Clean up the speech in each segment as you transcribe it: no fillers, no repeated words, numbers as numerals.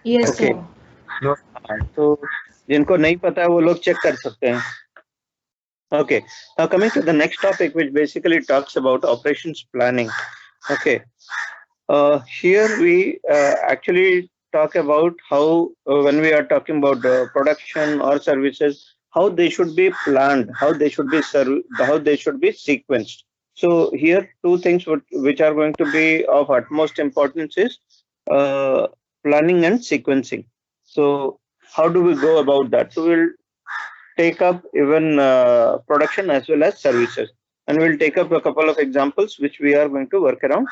Yes, Okay. sir. No, तो जिनको नहीं पता है वो लोग चेक कर सकते हैं. Okay. Now coming to the next topic, which basically talks about operations planning. Okay. Here we actually talk about how when we are talking about production or services, how they should be planned, how they should be how they should be sequenced. So here two things which are going to be of utmost importance is uh, planning and sequencing. So how do we go about that? So we'll take up even production as well as services. And we'll take up a couple of examples which we are going to work around.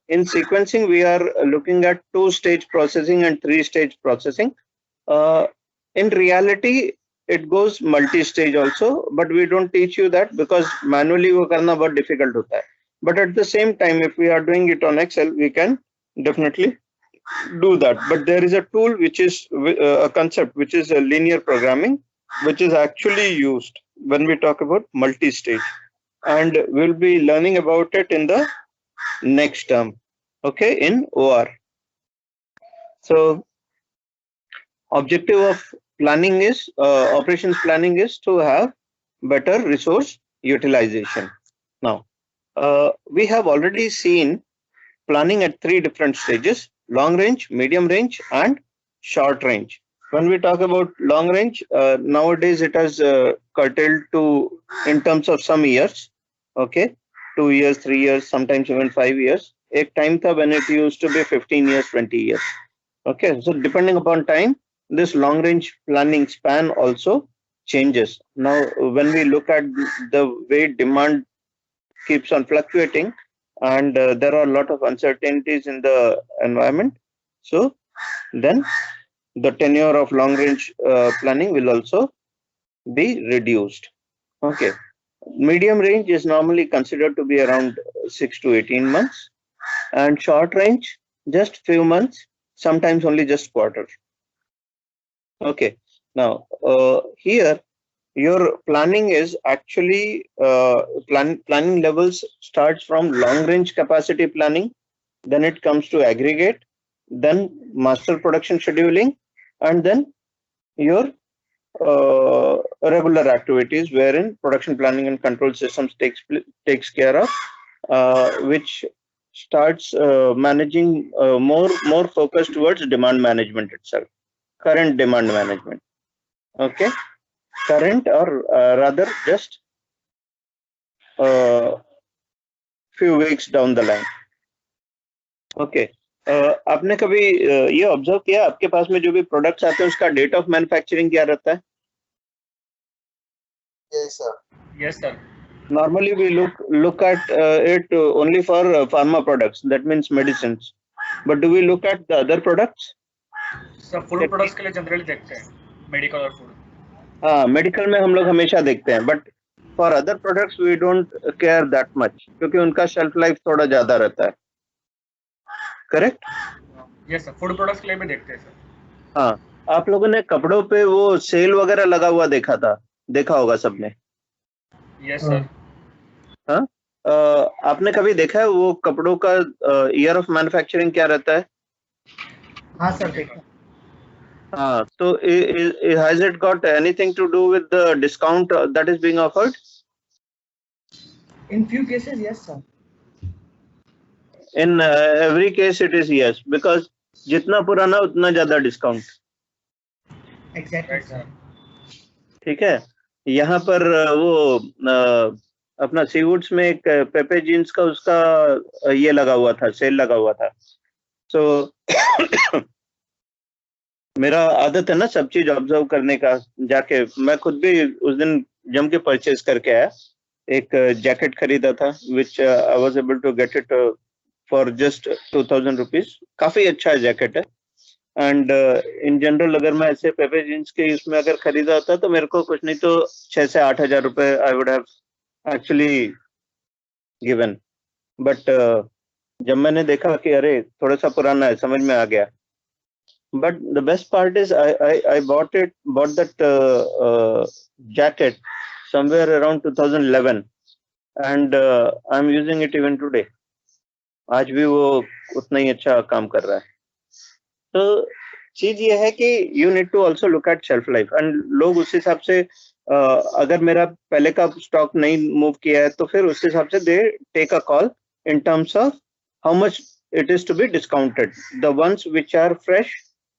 In sequencing, we are looking at two-stage processing and three-stage processing. Uh, in reality, it goes multi-stage also, but we don't teach you that because manually वो करना बहुत difficult होता है. But at the same time, if we are doing it on Excel, we can definitely do that. But there is a tool which is a concept which is a linear programming, which is actually used when we talk about multi-stage, and we'll be learning about it in the next term, okay, in OR. So objective of planning is operations planning is to have better resource utilization. Now we have already seen planning at three different stages: long range, medium range, and short range. When we talk about long range, nowadays it has curtailed to in terms of some years. Okay, 2 years, 3 years, sometimes even 5 years. एक time था when it used to be 15 years, 20 years. Okay, so depending upon time, this long range planning span also changes. Now, when we look at the way demand keeps on fluctuating, and there are a lot of uncertainties in the environment, so then the tenure of long range planning will also be reduced. Okay, medium range is normally considered to be around 6 to 18 months, and short range just few months, sometimes only just quarter. Okay, now here your planning is actually planning levels starts from long range capacity planning, then it comes to aggregate, then master production scheduling, and then your regular activities wherein production planning and control systems takes care of, which starts managing more focus towards demand management itself, current demand management. Okay, current or rather just uh, few weeks down the line. Okay. आपने कभी ये observe किया आपके पास में जो भी products आते हैं उसका डेट ऑफ मैन्युफैक्चरिंग क्या रहता है? Yes, sir. Yes, sir. Normally we look at it only for pharma products, that means medicines. But do we look at the other products? सब फूड प्रोडक्ट्स के लिए जनरली देखते हैं, मेडिकल और food. हाँ, मेडिकल में हम लोग हमेशा देखते हैं, but for other products we don't care that much क्योंकि उनका शेल्फ लाइफ थोड़ा ज्यादा रहता है. Correct? Yes sir, food products के लिए भी देखते हैं सर. हाँ, आप लोगों ने कपड़ों पे वो सेल वगैरह लगा हुआ देखा होगा सबने. Yes sir. हाँ, आपने कभी देखा है वो कपड़ों का ईयर ऑफ मैन्युफैक्चरिंग क्या रहता है? हाँ सर, देखा. हाँ, तो has it got anything to do with the discount that is being offered? In few cases, yes, sir. In every case it is yes, because जितना पुराना उतना ज्यादा डिस्काउंट. Exactly, sir. ठीक है. यहाँ पर वो अपना सीवुड्स में एक पेपे जीन्स का उसका ये लगा हुआ था, सेल लगा हुआ था. सो मेरा आदत है ना सब चीज ऑब्जर्व करने का, जाके मैं खुद भी उस दिन जम के परचेज करके आया. एक जैकेट खरीदा था which I was able to get it for just 2000 rupees. काफी अच्छा जैकेट है. एंड इन जनरल अगर मैं ऐसे पेपे जीन्स के इसमें अगर खरीदा होता तो मेरे को कुछ नहीं तो 6 से 8 हजार रुपए I would have actually given. But जब मैंने देखा कि अरे थोड़ा सा पुराना है, समझ में आ गया. But the best part is I bought that jacket somewhere around 2011, and I'm using it even today. आज भी वो उतना ही अच्छा काम कर रहा है. So चीज ये है कि you need to also look at shelf life and लोग उस हिसाब से अगर मेरा पहले का स्टॉक नहीं मूव किया है तो फिर उस हिसाब से they take a call in terms of how much it is to be discounted. The ones which are fresh,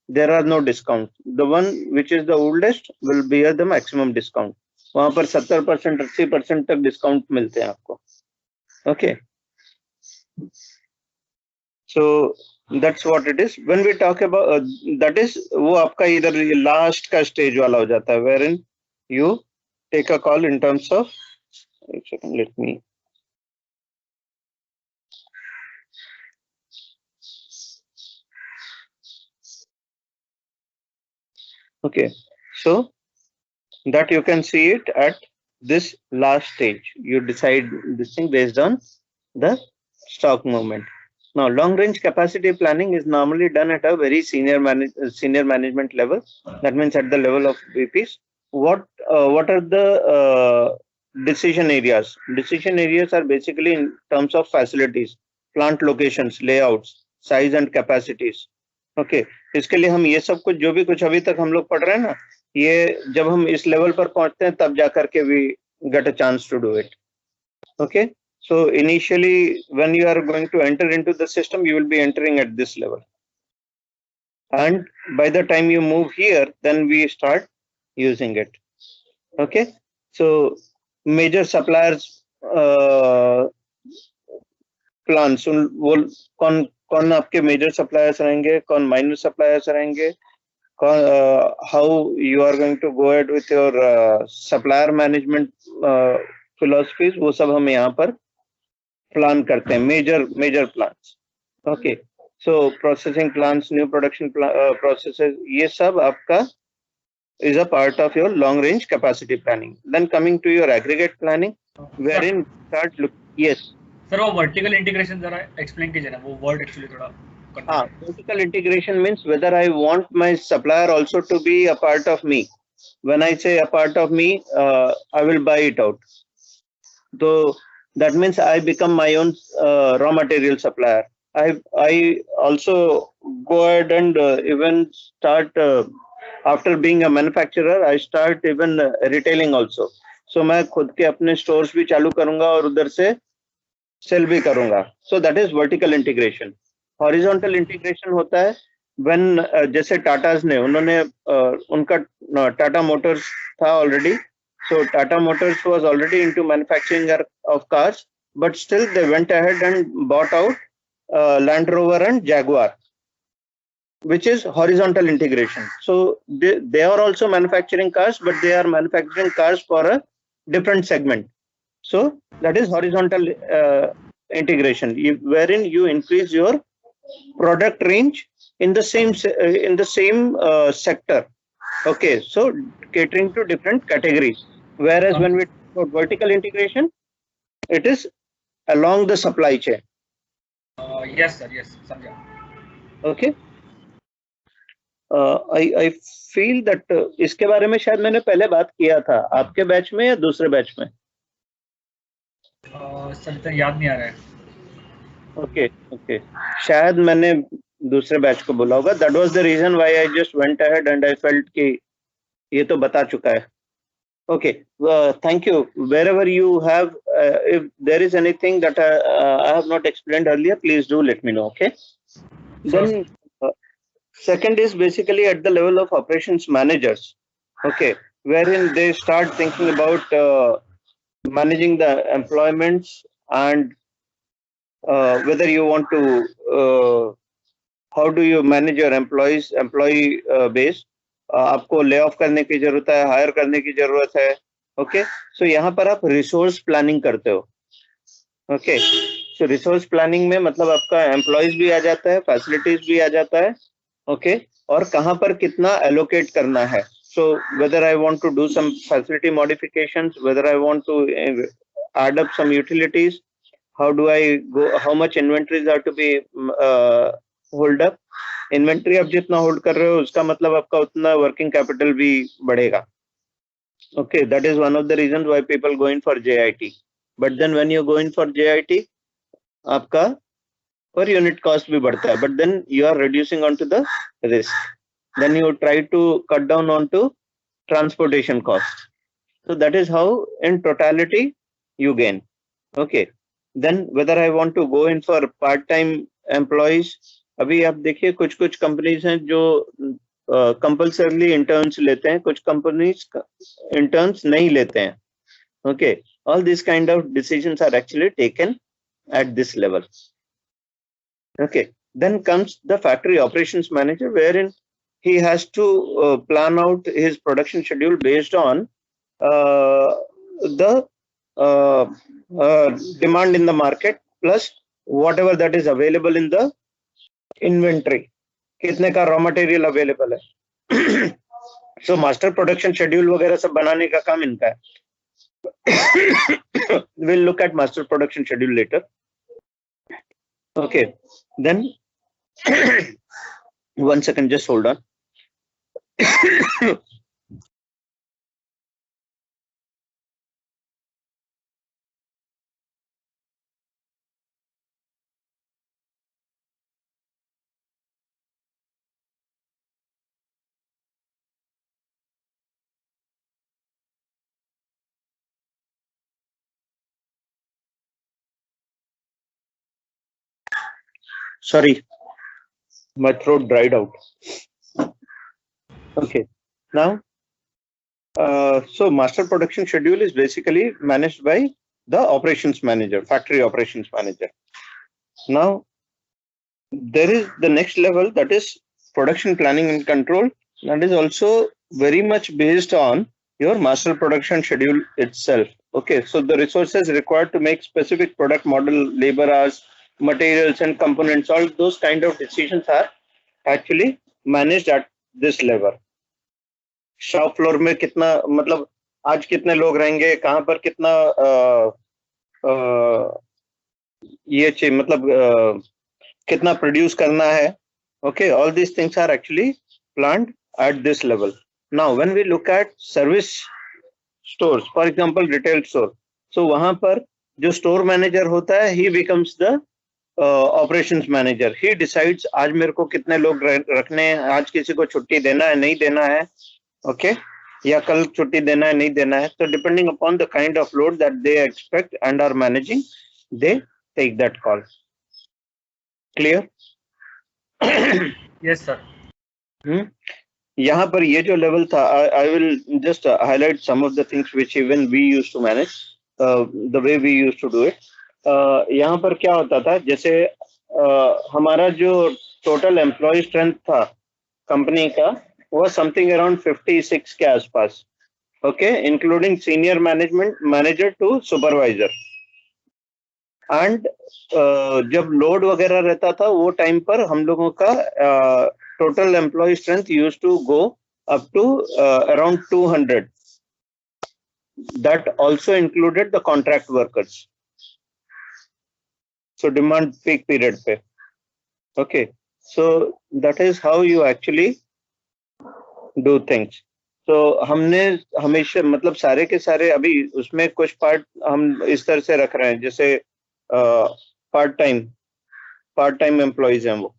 there are no discount. The one which is the oldest will bear the maximum discount. वहां पर 70% 80% तक discount मिलते हैं आपको. Okay. So that's what it is. When we talk about that is वो आपका इधर last का स्टेज वाला हो जाता है, wherein you take a call in terms of. एक second, let me. Okay, so that you can see it at this last stage. You decide this thing based on the stock movement. Now, long range capacity planning is normally done at a very senior management level. That means at the level of VPs. What are the decision areas? Decision areas are basically in terms of facilities, plant locations, layouts, size and capacities. Okay इसके लिए हम ये सब कुछ जो भी कुछ अभी तक हम लोग पढ़ रहे हैं ना, ये जब हम इस लेवल पर पहुंचते हैं तब जाकर के we get a chance to do it. Okay, so initially when you are going to enter into the system, you will be entering at this level, and by the time you move here, then we start using it. Okay, so major suppliers plans, वो कौन आपके major suppliers रहेंगे, कौन minor suppliers रहेंगे, how you are going to go ahead with your supplier management philosophies, वो सब हम यहाँ पर प्लान करते हैं, major plans. Okay, so processing plans, new production processes, ये सब आपका is a part of your long range capacity planning. Then coming to your aggregate planning, wherein start look. Yes sir, वो वर्टिकल इंटीग्रेशन जरा explain कीजिए ना, वो word actually थोड़ा. हाँ, vertical integration means whether I want my supplier also to be a part of me. When I say a part of me, I will buy it out. So that means I become my own raw material supplier. I also go ahead and even start after being a manufacturer, I start even retailing also. So मैं खुद के अपने stores भी चालू करूंगा और उधर से सेल भी करूंगा. So that is vertical integration. Horizontal integration होता है when जैसे टाटाज ने उन्होंने उनका टाटा मोटर्स था already. So Tata Motors was already into manufacturing of cars, but still they went ahead and bought out Land Rover and Jaguar, which is horizontal integration. So they are also manufacturing cars, but they are manufacturing cars for a different segment. So that is horizontal integration, wherein you increase your product range in the same sector. Okay, so catering to different categories. Whereas when we talk about vertical integration, it is along the supply chain. Yes, sir. Yes, समझा. Okay. I feel that इसके बारे में शायद मैंने पहले बात किया था आपके बैच में या दूसरे बैच में. सर तो याद नहीं आ रहा है. Okay. शायद मैंने दूसरे बैच को बोला होगा. That was the reason why I just went ahead and I felt कि ये तो बता चुका है. Okay, thank you. Wherever you have, if there is anything that I have not explained earlier, please do let me know. Okay. Sure. Then second is basically at the level of operations managers. Okay, wherein they start thinking about managing the employments and whether you want to how do you manage your employee base. आपको lay off करने की जरूरत है, higher करने की जरूरत है. Okay, so यहाँ पर आप रिसोर्स प्लानिंग करते हो. ओके, सो रिसोर्स प्लानिंग में मतलब आपका एम्प्लॉयज भी आ जाता है, फैसिलिटीज भी आ जाता है. ओके, और कहाँ पर कितना एलोकेट करना है. So whether I want to do some facility modifications, whether I want to add up some utilities, how do I go, how much inventories are to be hold up. Inventory आप जितना hold कर रहे हो उसका मतलब आपका उतना working capital भी बढ़ेगा. Okay, that is one of the reason why people go in for JIT. But then when you go in for JIT, आपका पर यूनिट कॉस्ट भी बढ़ता है, but then you are reducing on to the risk. then you try to cut down onto transportation costs. So that is how in totality you gain. Okay, then whether I want to go in for part-time employees, अभी आप देखिए कुछ कुछ companies हैं जो compulsorily interns लेते हैं, कुछ कंपनीज इंटर्न्स नहीं लेते हैं. Okay, all these kind of decisions are actually taken at this level. Okay, then comes the factory operations manager, wherein he has to plan out his production schedule based on the demand in the market plus whatever that is available in the inventory. कितने का raw material available है. So master production schedule वगैरह सब बनाने का काम इनका है. We'll look at master production schedule later. Okay, then one second, just hold on. Sorry, my throat dried out. Okay, now, so master production schedule is basically managed by the operations manager, factory operations manager. Now, there is the next level, that is production planning and control. That is also very much based on your master production schedule itself. Okay, so the resources required to make specific product model, labor hours, materials and components, all those kind of decisions are actually managed at this level. Shop floor में कितना, मतलब आज कितने लोग रहेंगे, कहाँ पर कितना ये चाहिए, मतलब कितना प्रोड्यूस करना है. Okay, all these things are actually planned at this level. Now when we look at service stores, for example retail store, so वहां पर जो store manager होता है, he becomes the operations manager. He decides आज मेरे को कितने लोग रखने हैं, आज किसी को छुट्टी देना है नहीं देना है, okay, या कल छुट्टी देना है नहीं देना है. So depending upon the kind of load that they expect and are managing, they take that call. Clear? Yes, sir. यहाँ पर ये जो लेवल था, I will just highlight some of the things which even we used to manage, the way we used to do it. यहाँ पर क्या होता था, जैसे हमारा जो टोटल एम्प्लॉय स्ट्रेंथ था कंपनी का, वो समथिंग अराउंड 56 के आसपास. Okay, including senior management, manager to supervisor. And जब लोड वगैरह रहता था वो टाइम पर हम लोगों का total employ strength used to go up to around 200. That also included the contract workers. So demand peak period पे. Okay, so that is how you actually do things. So हमने हमेशा, मतलब सारे के सारे, अभी उसमें कुछ पार्ट हम इस तरह से रख रहे हैं, जैसे पार्ट टाइम एम्प्लॉइज हैं. वो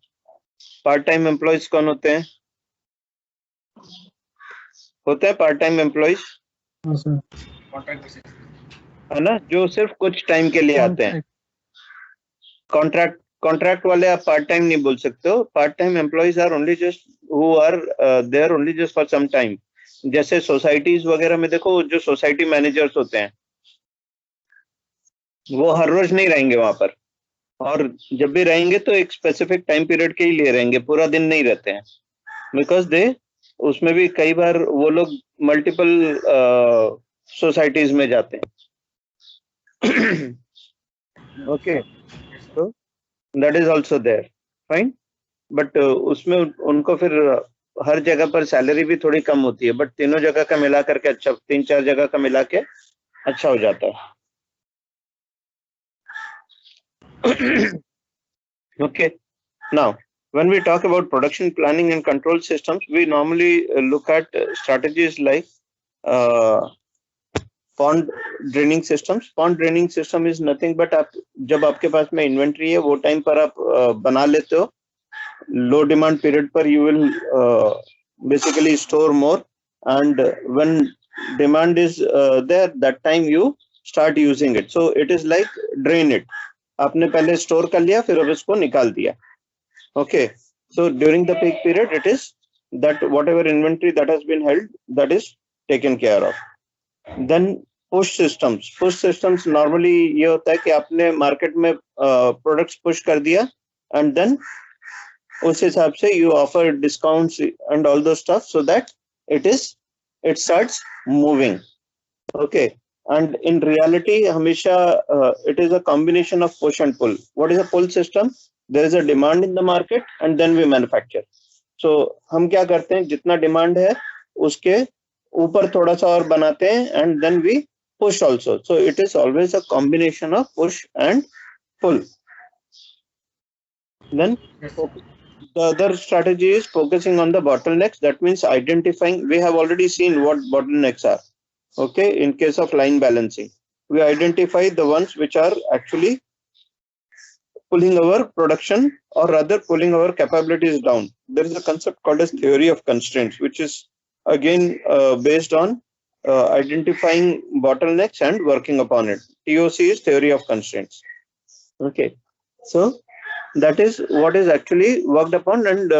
पार्ट टाइम एम्प्लॉइज कौन होते हैं? पार्ट टाइम एम्प्लॉइज, है ना, जो सिर्फ कुछ टाइम के लिए आते हैं. कॉन्ट्रैक्ट वाले आप पार्ट टाइम नहीं बोल सकते हो. Part time employees are only just who are there only just for some time. जैसे सोसाइटीज वगैरह में देखो, जो सोसाइटी मैनेजर्स होते हैं वो हर रोज नहीं रहेंगे वहां पर, और जब भी रहेंगे तो एक स्पेसिफिक टाइम पीरियड के ही लिए रहेंगे, पूरा दिन नहीं रहते हैं. बिकॉज दे, उसमें भी कई बार वो लोग मल्टीपल सोसाइटीज में जाते हैं. Okay, so that is also there, fine, but उसमें उनको फिर हर जगह पर सैलरी भी थोड़ी कम होती है, बट तीनों जगह का मिला करके अच्छा, 3-4 जगह का मिला के अच्छा हो जाता है. Okay, now when we talk about production planning and control systems, we normally look at strategies like pond draining systems. Pond draining system is nothing but आप जब आपके पास में इन्वेंट्री है, वो टाइम पर आप बना लेते हो, लो डिमांड पीरियड पर you will basically store more, and when demand is there, that time you start using it. So it is like drain it. आपने पहले store कर लिया, फिर अब इसको निकाल दिया. Okay. So during the peak period, it is that whatever inventory that has been held, that is taken care of. Then push systems. Push systems normally ये होता है कि आपने market में products push कर दिया, and then उस हिसाब से you offer discounts and all those stuff so that it starts moving. Okay. And in reality, हमेशा it is a combination of push and pull. What is a pull system? There is a demand in the market and then we manufacture. So हम क्या करते हैं, जितना demand है उसके ऊपर थोड़ा सा और बनाते हैं, and then we push also. So it is always a combination of push and pull. Then Yes, sir. the other strategy is focusing on the bottlenecks. That means identifying. We have already seen what bottlenecks are. Okay, in case of line balancing, we identify the ones which are actually pulling our production, or rather pulling our capabilities down. There is a concept called as theory of constraints, which is again based on identifying bottlenecks and working upon it. TOC is theory of constraints. Okay, so that is what is actually worked upon, and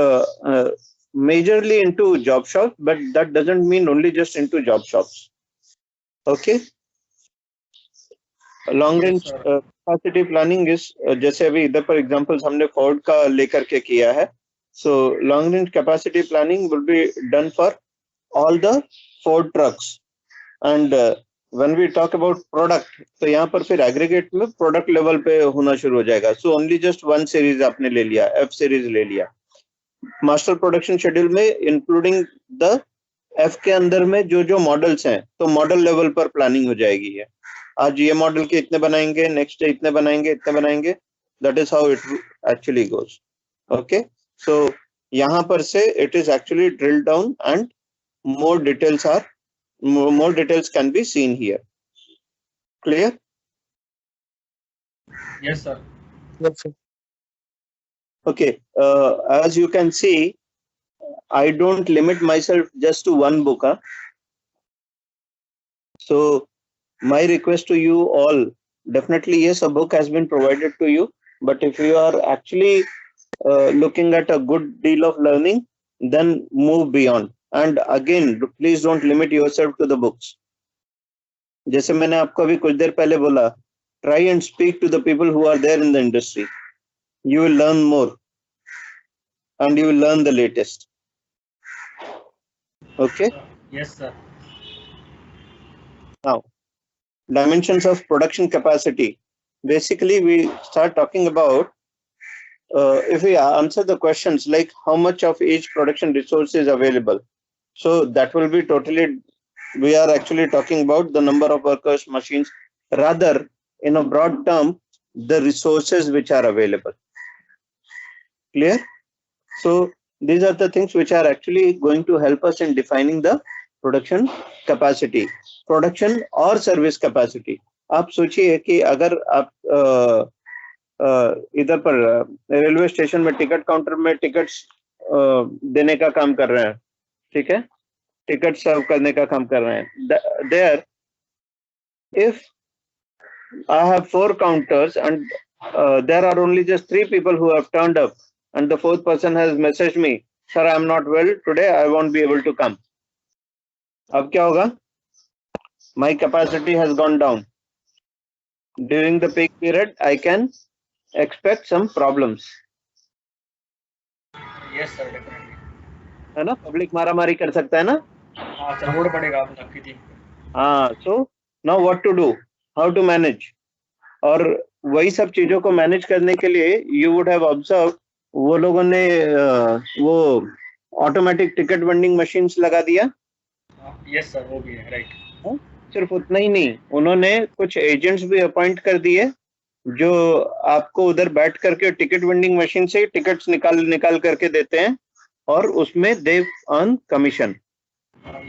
majorly into job shops, but that doesn't mean only just into job shops. Okay. Long range capacity planning is, जैसे अभी इधर पर examples हमने Ford का लेकर के किया है. So long range capacity planning will be done for all the Ford trucks. And when we talk about product, तो यहाँ पर फिर एग्रीगेट में प्रोडक्ट लेवल पे होना शुरू हो जाएगा. So only just one series आपने ले लिया, एफ सीरीज ले लिया. मास्टर प्रोडक्शन शेड्यूल में इंक्लूडिंग द एफ के अंदर में जो जो मॉडल्स हैं, तो मॉडल लेवल पर प्लानिंग हो जाएगी है. आज ये मॉडल के इतने बनाएंगे, नेक्स्ट डे इतने बनाएंगे, इतने बनाएंगे. That is how it actually goes. Okay, so यहाँ पर से it is actually drill down and more details can be seen here. Clear? Yes, sir. Yes, sir. Okay, as you can see, I don't limit myself just to one book. So my request to you all, definitely yes, a book has been provided to you, but if you are actually looking at a good deal of learning, then move beyond. And again, please don't limit yourself to the books. जैसे मैंने आपको अभी कुछ देर पहले बोला, try and speak to the people who are there in the industry. You will learn more and you will learn the latest. Okay. Yes, sir. Now, dimensions of production capacity. Basically, we start talking about if we answer the questions like how much of each production resource is available. So that will be totally, we are actually talking about the number of workers, machines, rather in a broad term, the resources which are available. Clear? So these are the things which are actually going to help us in defining the production capacity, production or service capacity. आप सोचिए कि अगर आप इधर पर railway station में ticket counter में tickets देने का काम कर रहे हैं, ठीक है, टिकट सर्व करने का काम कर रहे हैं. There if I have 4 counters and there are only just 3 people who have turned up and the 4th person has messaged me, sir I am not well today, I won't be able to come. अब क्या होगा? My capacity has gone down. During the peak period I can expect some problems. Yes, sir, definitely. है ना, public मारामारी कर सकता है ना. हाँ सर, रोड पड़ेगा आपकी टीम पे. हाँ, so now what to do, how to manage. और वही सब चीजों को मैनेज करने के लिए you would have observed, वो लोगों ने वो ऑटोमेटिक टिकट वेंडिंग मशीन्स लगा दिया. यस सर, वो भी है, राइट. सिर्फ उतना ही नहीं, उन्होंने कुछ एजेंट्स भी अपॉइंट कर दिए जो आपको उधर बैठ करके टिकट वेंडिंग मशीन से टिकट्स निकाल करके देते हैं, और उसमें they earn commission.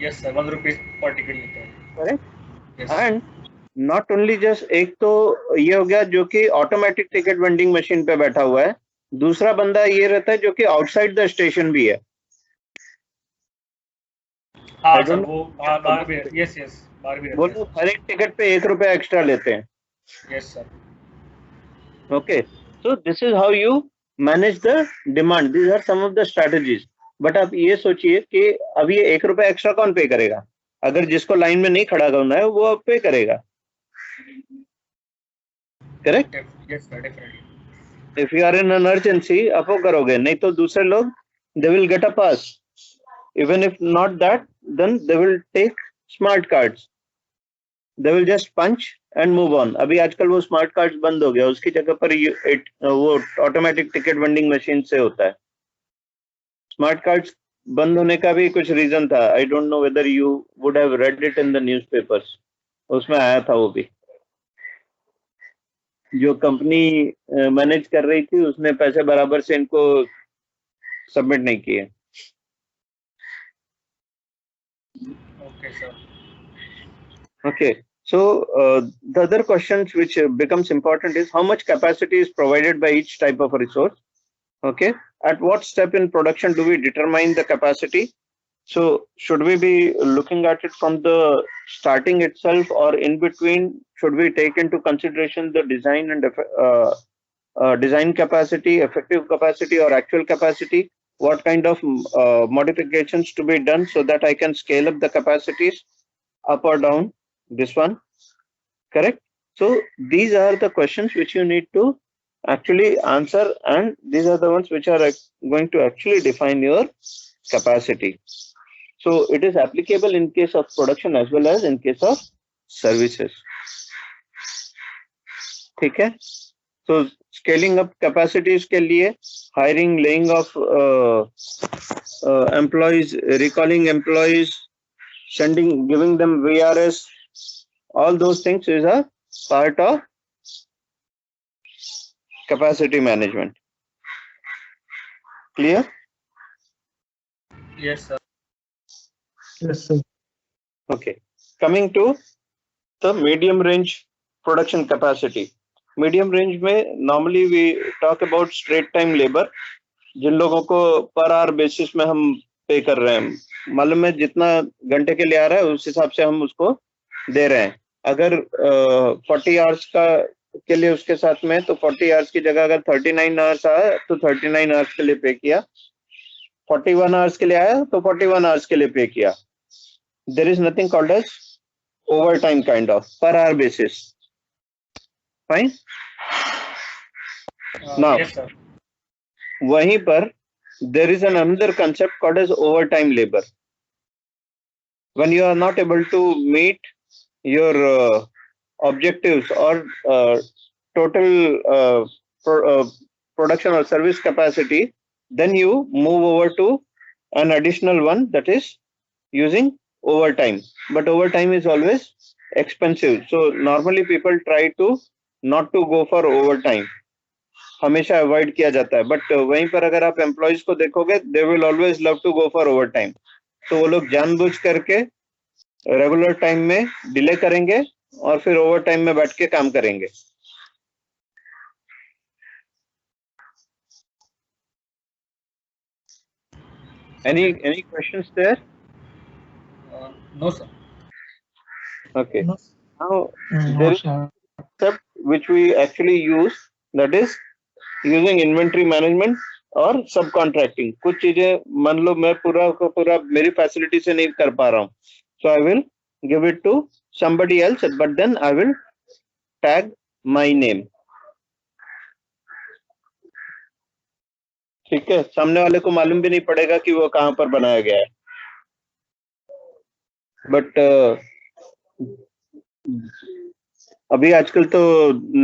Yes sir, 1 rupees per ticket लेते हैं. Correct. And not only just, एक तो ये हो गया जो कि ऑटोमेटिक टिकट वेंडिंग मशीन पे बैठा हुआ है, दूसरा बंदा ये रहता है जो कि आउटसाइड द स्टेशन भी है. हाँ आई सर, डोंट वो नो। बार भी, यस यस, बार भी वो रहते हैं लोग हर एक टिकट पे 1 रुपया एक्स्ट्रा लेते हैं. Sir. Yes sir. Okay, so this is how you manage the demand. These are some of the strategies. But आप ये सोचिए कि अब ये 1 रुपया एक्स्ट्रा कौन पे करेगा? अगर जिसको लाइन में नहीं खड़ा करना है वो अब पे करेगा. Correct? Yes sir, definitely. If you are in emergency आप वो करोगे, नहीं तो दूसरे लोग they will get a pass. Even if not that, then they will take smart cards. They will just punch and move on. अभी आजकल वो स्मार्ट कार्ड्स बंद हो गया, उसकी जगह पर वो ऑटोमेटिक टिकट वेंडिंग मशीन से होता है. स्मार्ट कार्ड्स बंद होने का भी कुछ रीजन था. I don't know whether you would have read it in the newspapers. उसमें आया था वो भी. जो कंपनी मैनेज कर रही थी उसने पैसे बराबर से इनको सबमिट नहीं किए. Okay sir. Okay, so the other questions which becomes important is how much capacity is provided by each type of resource. Okay, at what step in production do we determine the capacity? So should we be looking at it from the starting itself, or in between? Should we take into consideration the design and design capacity, effective capacity, or actual capacity? What kind of modifications to be done so that I can scale up the capacities up or down? This one, correct? So these are the questions which you need to actually answer, and these are the ones which are going to actually define your capacity. So it is applicable in case of production as well as in case of services. ठीक है? So scaling up capacities के लिए hiring, laying off employees, recalling employees, giving them VRS, all those things is a part of capacity management. Clear? Yes sir. Yes, sir. Okay. Coming to the medium range production capacity. Medium range में normally we talk about straight time labor. जिन लोगों को per hour basis में हम पे कर रहे हैं, मालूम है जितना घंटे के लिए आ रहा है उस हिसाब से हम उसको दे रहे हैं. अगर 40 आवर्स का के लिए उसके साथ में, तो 40 आवर्स की जगह अगर 39 आवर्स आया तो 39 आवर्स के लिए पे किया. 41 आवर्स के लिए आया तो 41 आवर्स के लिए पे किया. There is nothing called as overtime kind of per hour basis. Fine. Now, yes sir. वहीं पर there is another concept called as overtime labor. When you are not able to meet your objectives or total production or service capacity, then you move over to an additional one, that is using overtime. But overtime is always expensive, so normally people try to not to go for overtime. हमेशा avoid किया जाता है. But वहीं पर अगर आप employees को देखोगे, they will always love to go for overtime. तो वो लोग जानबूझ करके रेगुलर टाइम में डिले करेंगे और फिर ओवर टाइम में बैठ के काम करेंगे. any questions there? No sir. Okay. No, Now no, there is sir. a concept which we actually use, that is using inventory management और subcontracting. कुछ चीजें मान लो मैं पूरा का पूरा मेरी फैसिलिटी से नहीं कर पा रहा हूँ, so I will give it to somebody else, but then I will tag my name. ठीक है, सामने वाले को मालूम भी नहीं पड़ेगा कि वो कहाँ पर बनाया गया है. बट अभी आजकल तो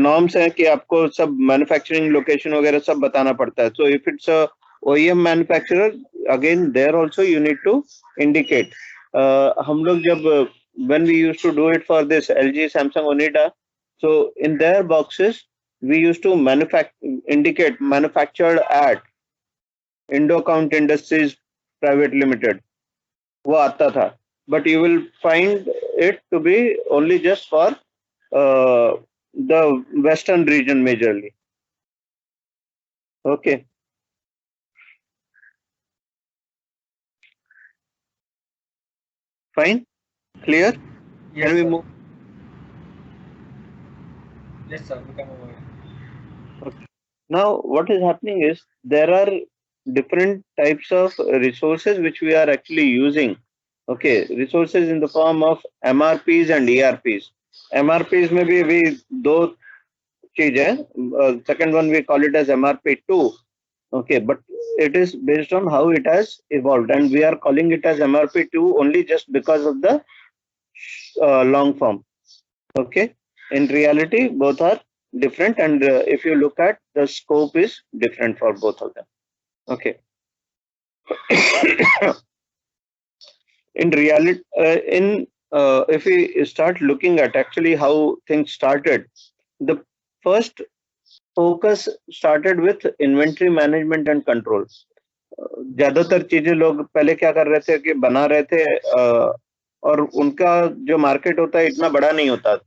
नॉर्म्स हैं कि आपको सब मैन्युफैक्चरिंग लोकेशन वगैरह सब बताना पड़ता है. So if it's a OEM manufacturer, again there also you need to indicate. हम लोग जब when we used to do it for this LG, Samsung, Onida, so in their boxes we used to indicate manufactured at Indocount Industries Private Limited. वो आता था, but you will find it to be only just for the western region majorly. Okay. Fine? Clear? Yes, Can we sir. move? Yes, sir. We can move ahead. Now, what is happening is there are different types of resources which we are actually using. Okay, resources in the form of MRPs and ERPs. MRPs में भी दो चीज है. Second one we call it as MRP2. Okay, but it is based on how it has evolved, and we are calling it as MRP2 only just because of the long form. Okay, in reality, both are different, and if you look at the scope is different for both of them. Okay. In reality, if we start looking at actually how things started, the first focus started with inventory management and control. ज्यादातर चीजें लोग पहले क्या कर रहे थे कि बना रहे थे, और उनका जो मार्केट होता है इतना बड़ा नहीं होता.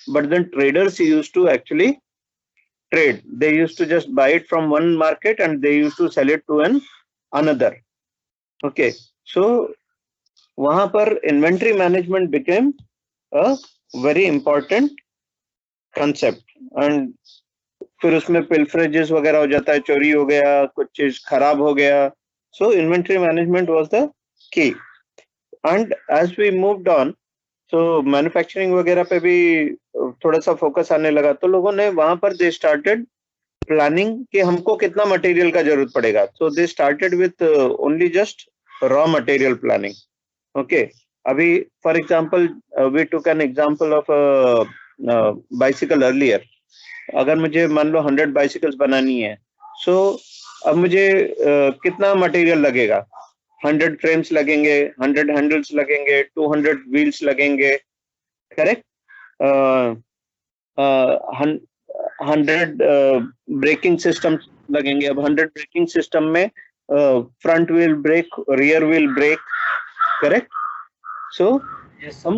But then traders used to actually trade. They used to just buy it from one market and they used to sell it to another. Okay, so वहां पर inventory management became a very important concept, and फिर उसमें pilferages वगैरह हो जाता है, चोरी हो गया, कुछ चीज खराब हो गया. So inventory management was the key, and as we moved on, so manufacturing वगैरह पे भी थोड़ा सा फोकस आने लगा, तो लोगों ने वहां पर दे स्टार्टेड प्लानिंग कि हमको कितना मटेरियल का जरूरत पड़ेगा. So they started with only just raw material planning. Okay, अभी for example we took an example of bicycle earlier. अगर मुझे मान लो 100 बाइसिकल्स बनानी है, सो अब मुझे कितना मटेरियल लगेगा? 100 फ्रेम्स लगेंगे, 100 हैंडल्स लगेंगे, 200 व्हील्स लगेंगे. करेक्ट? 100 ब्रेकिंग सिस्टम लगेंगे. अब 100 ब्रेकिंग सिस्टम में front wheel brake, rear wheel brake. Correct? So हम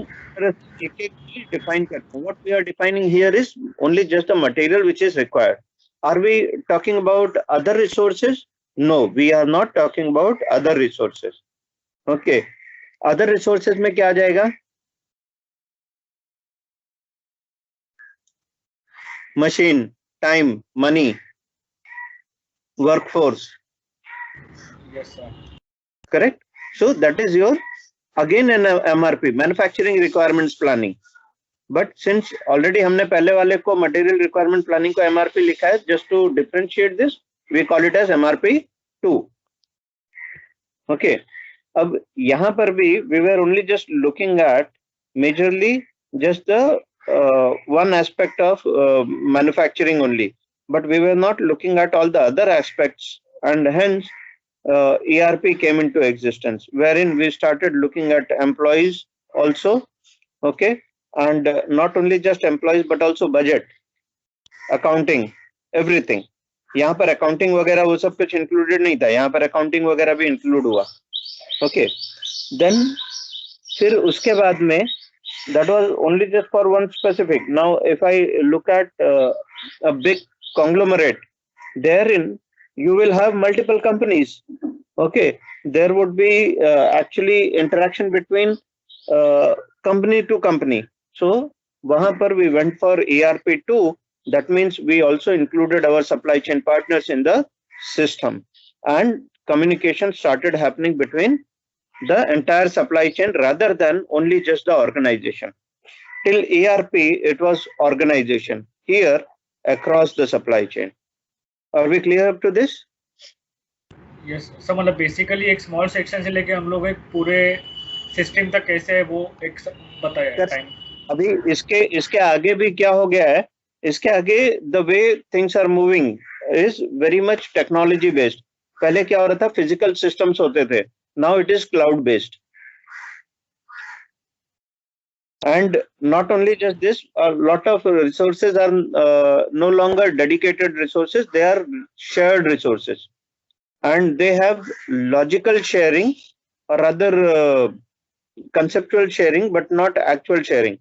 एक एक डिफाइन करते हैं. What we are defining here is only just the material which is required. Are we talking about other resources? No, we are not talking about other resources. Okay, other resources में क्या आ जाएगा? Machine, time, money, workforce. Yes, sir. Correct? So that is your again an MRP, manufacturing requirements planning. But since already हमने पहले वाले को material requirement planning को MRP लिखा है, just to differentiate this, we call it as MRP2. Okay. अब यहाँ पर भी we were only just looking at majorly just the one aspect of manufacturing only, but we were not looking at all the other aspects, and hence ERP came into existence, wherein we started looking at employees also. Okay, and not only just employees but also budget, accounting, everything. यहाँ पर accounting वगैरह वो सब कुछ included नहीं था, यहाँ पर accounting वगैरह भी include हुआ. Okay, then फिर उसके बाद में that was only just for one specific. Now if I look at a big conglomerate, therein you will have multiple companies. Okay, there would be actually interaction between company to company. So वहां पर we went for ERP2. That means we also included our supply chain partners in the system, and communication started happening between the entire supply chain rather than only just the organization. Till ERP, it was organization. Here, across the supply chain. Are we clear up to this? Yes, sir मतलब basically एक small section से लेके हम लोग एक पूरे system तक कैसे है वो एक बताया है टाइम. अभी इसके आगे भी क्या हो गया है? इसके आगे the way things are moving is very much technology based. पहले क्या हो रहा था? फिजिकल सिस्टम्स होते थे. Now it is cloud based. And not only just this, a lot of resources are no longer dedicated resources, they are shared resources, and they have logical sharing or rather conceptual sharing but not actual sharing.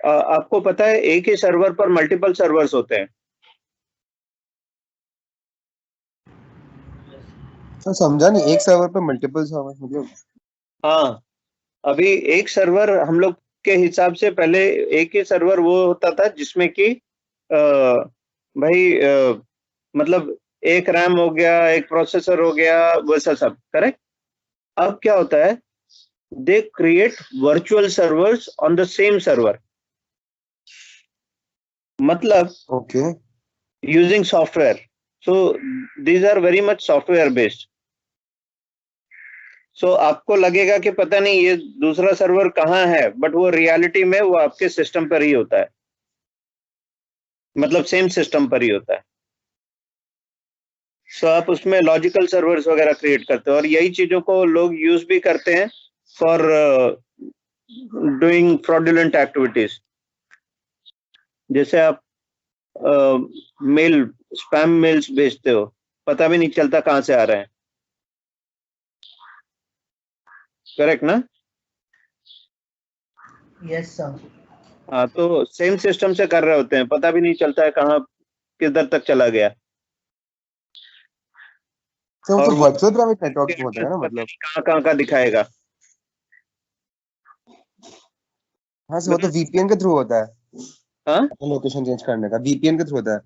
आपको पता है एक ही server पर multiple servers होते हैं. Sir समझा नहीं, एक सर्वर पे मल्टीपल सर्वर मतलब? हाँ, अभी एक सर्वर हम लोग के हिसाब से पहले एक ही सर्वर वो होता था जिसमें कि भाई मतलब एक रैम हो गया, एक प्रोसेसर हो गया, वैसा सब। करेक्ट। अब क्या होता है, they create virtual servers on the same server, मतलब okay using software. So these are very much software based. So आपको लगेगा कि पता नहीं ये दूसरा सर्वर कहाँ है, बट वो रियलिटी में वो आपके सिस्टम पर ही होता है, मतलब सेम सिस्टम पर ही होता है। सो आप उसमें लॉजिकल सर्वर्स वगैरह क्रिएट करते हो, और यही चीजों को लोग यूज भी करते हैं फॉर डूइंग फ्रॉडुलेंट एक्टिविटीज। जैसे आप मेल, स्पैम मेल्स भेजते हो, पता भी नहीं चलता कहाँ से आ रहे हैं। करेक्ट ना? Yes sir. हाँ, तो सेम सिस्टम से कर रहे होते हैं, पता भी नहीं चलता है कहाँ किधर तक चला गया। तो और वो वो वर्चुअल प्राइवेट नेटवर्क होता है ना, पता मतलब नहीं कहाँ का दिखाएगा। हाँ सर, वो तो वीपीएन के थ्रू होता है, हाँ, लोकेशन चेंज करने का वीपीएन के थ्रू होता है,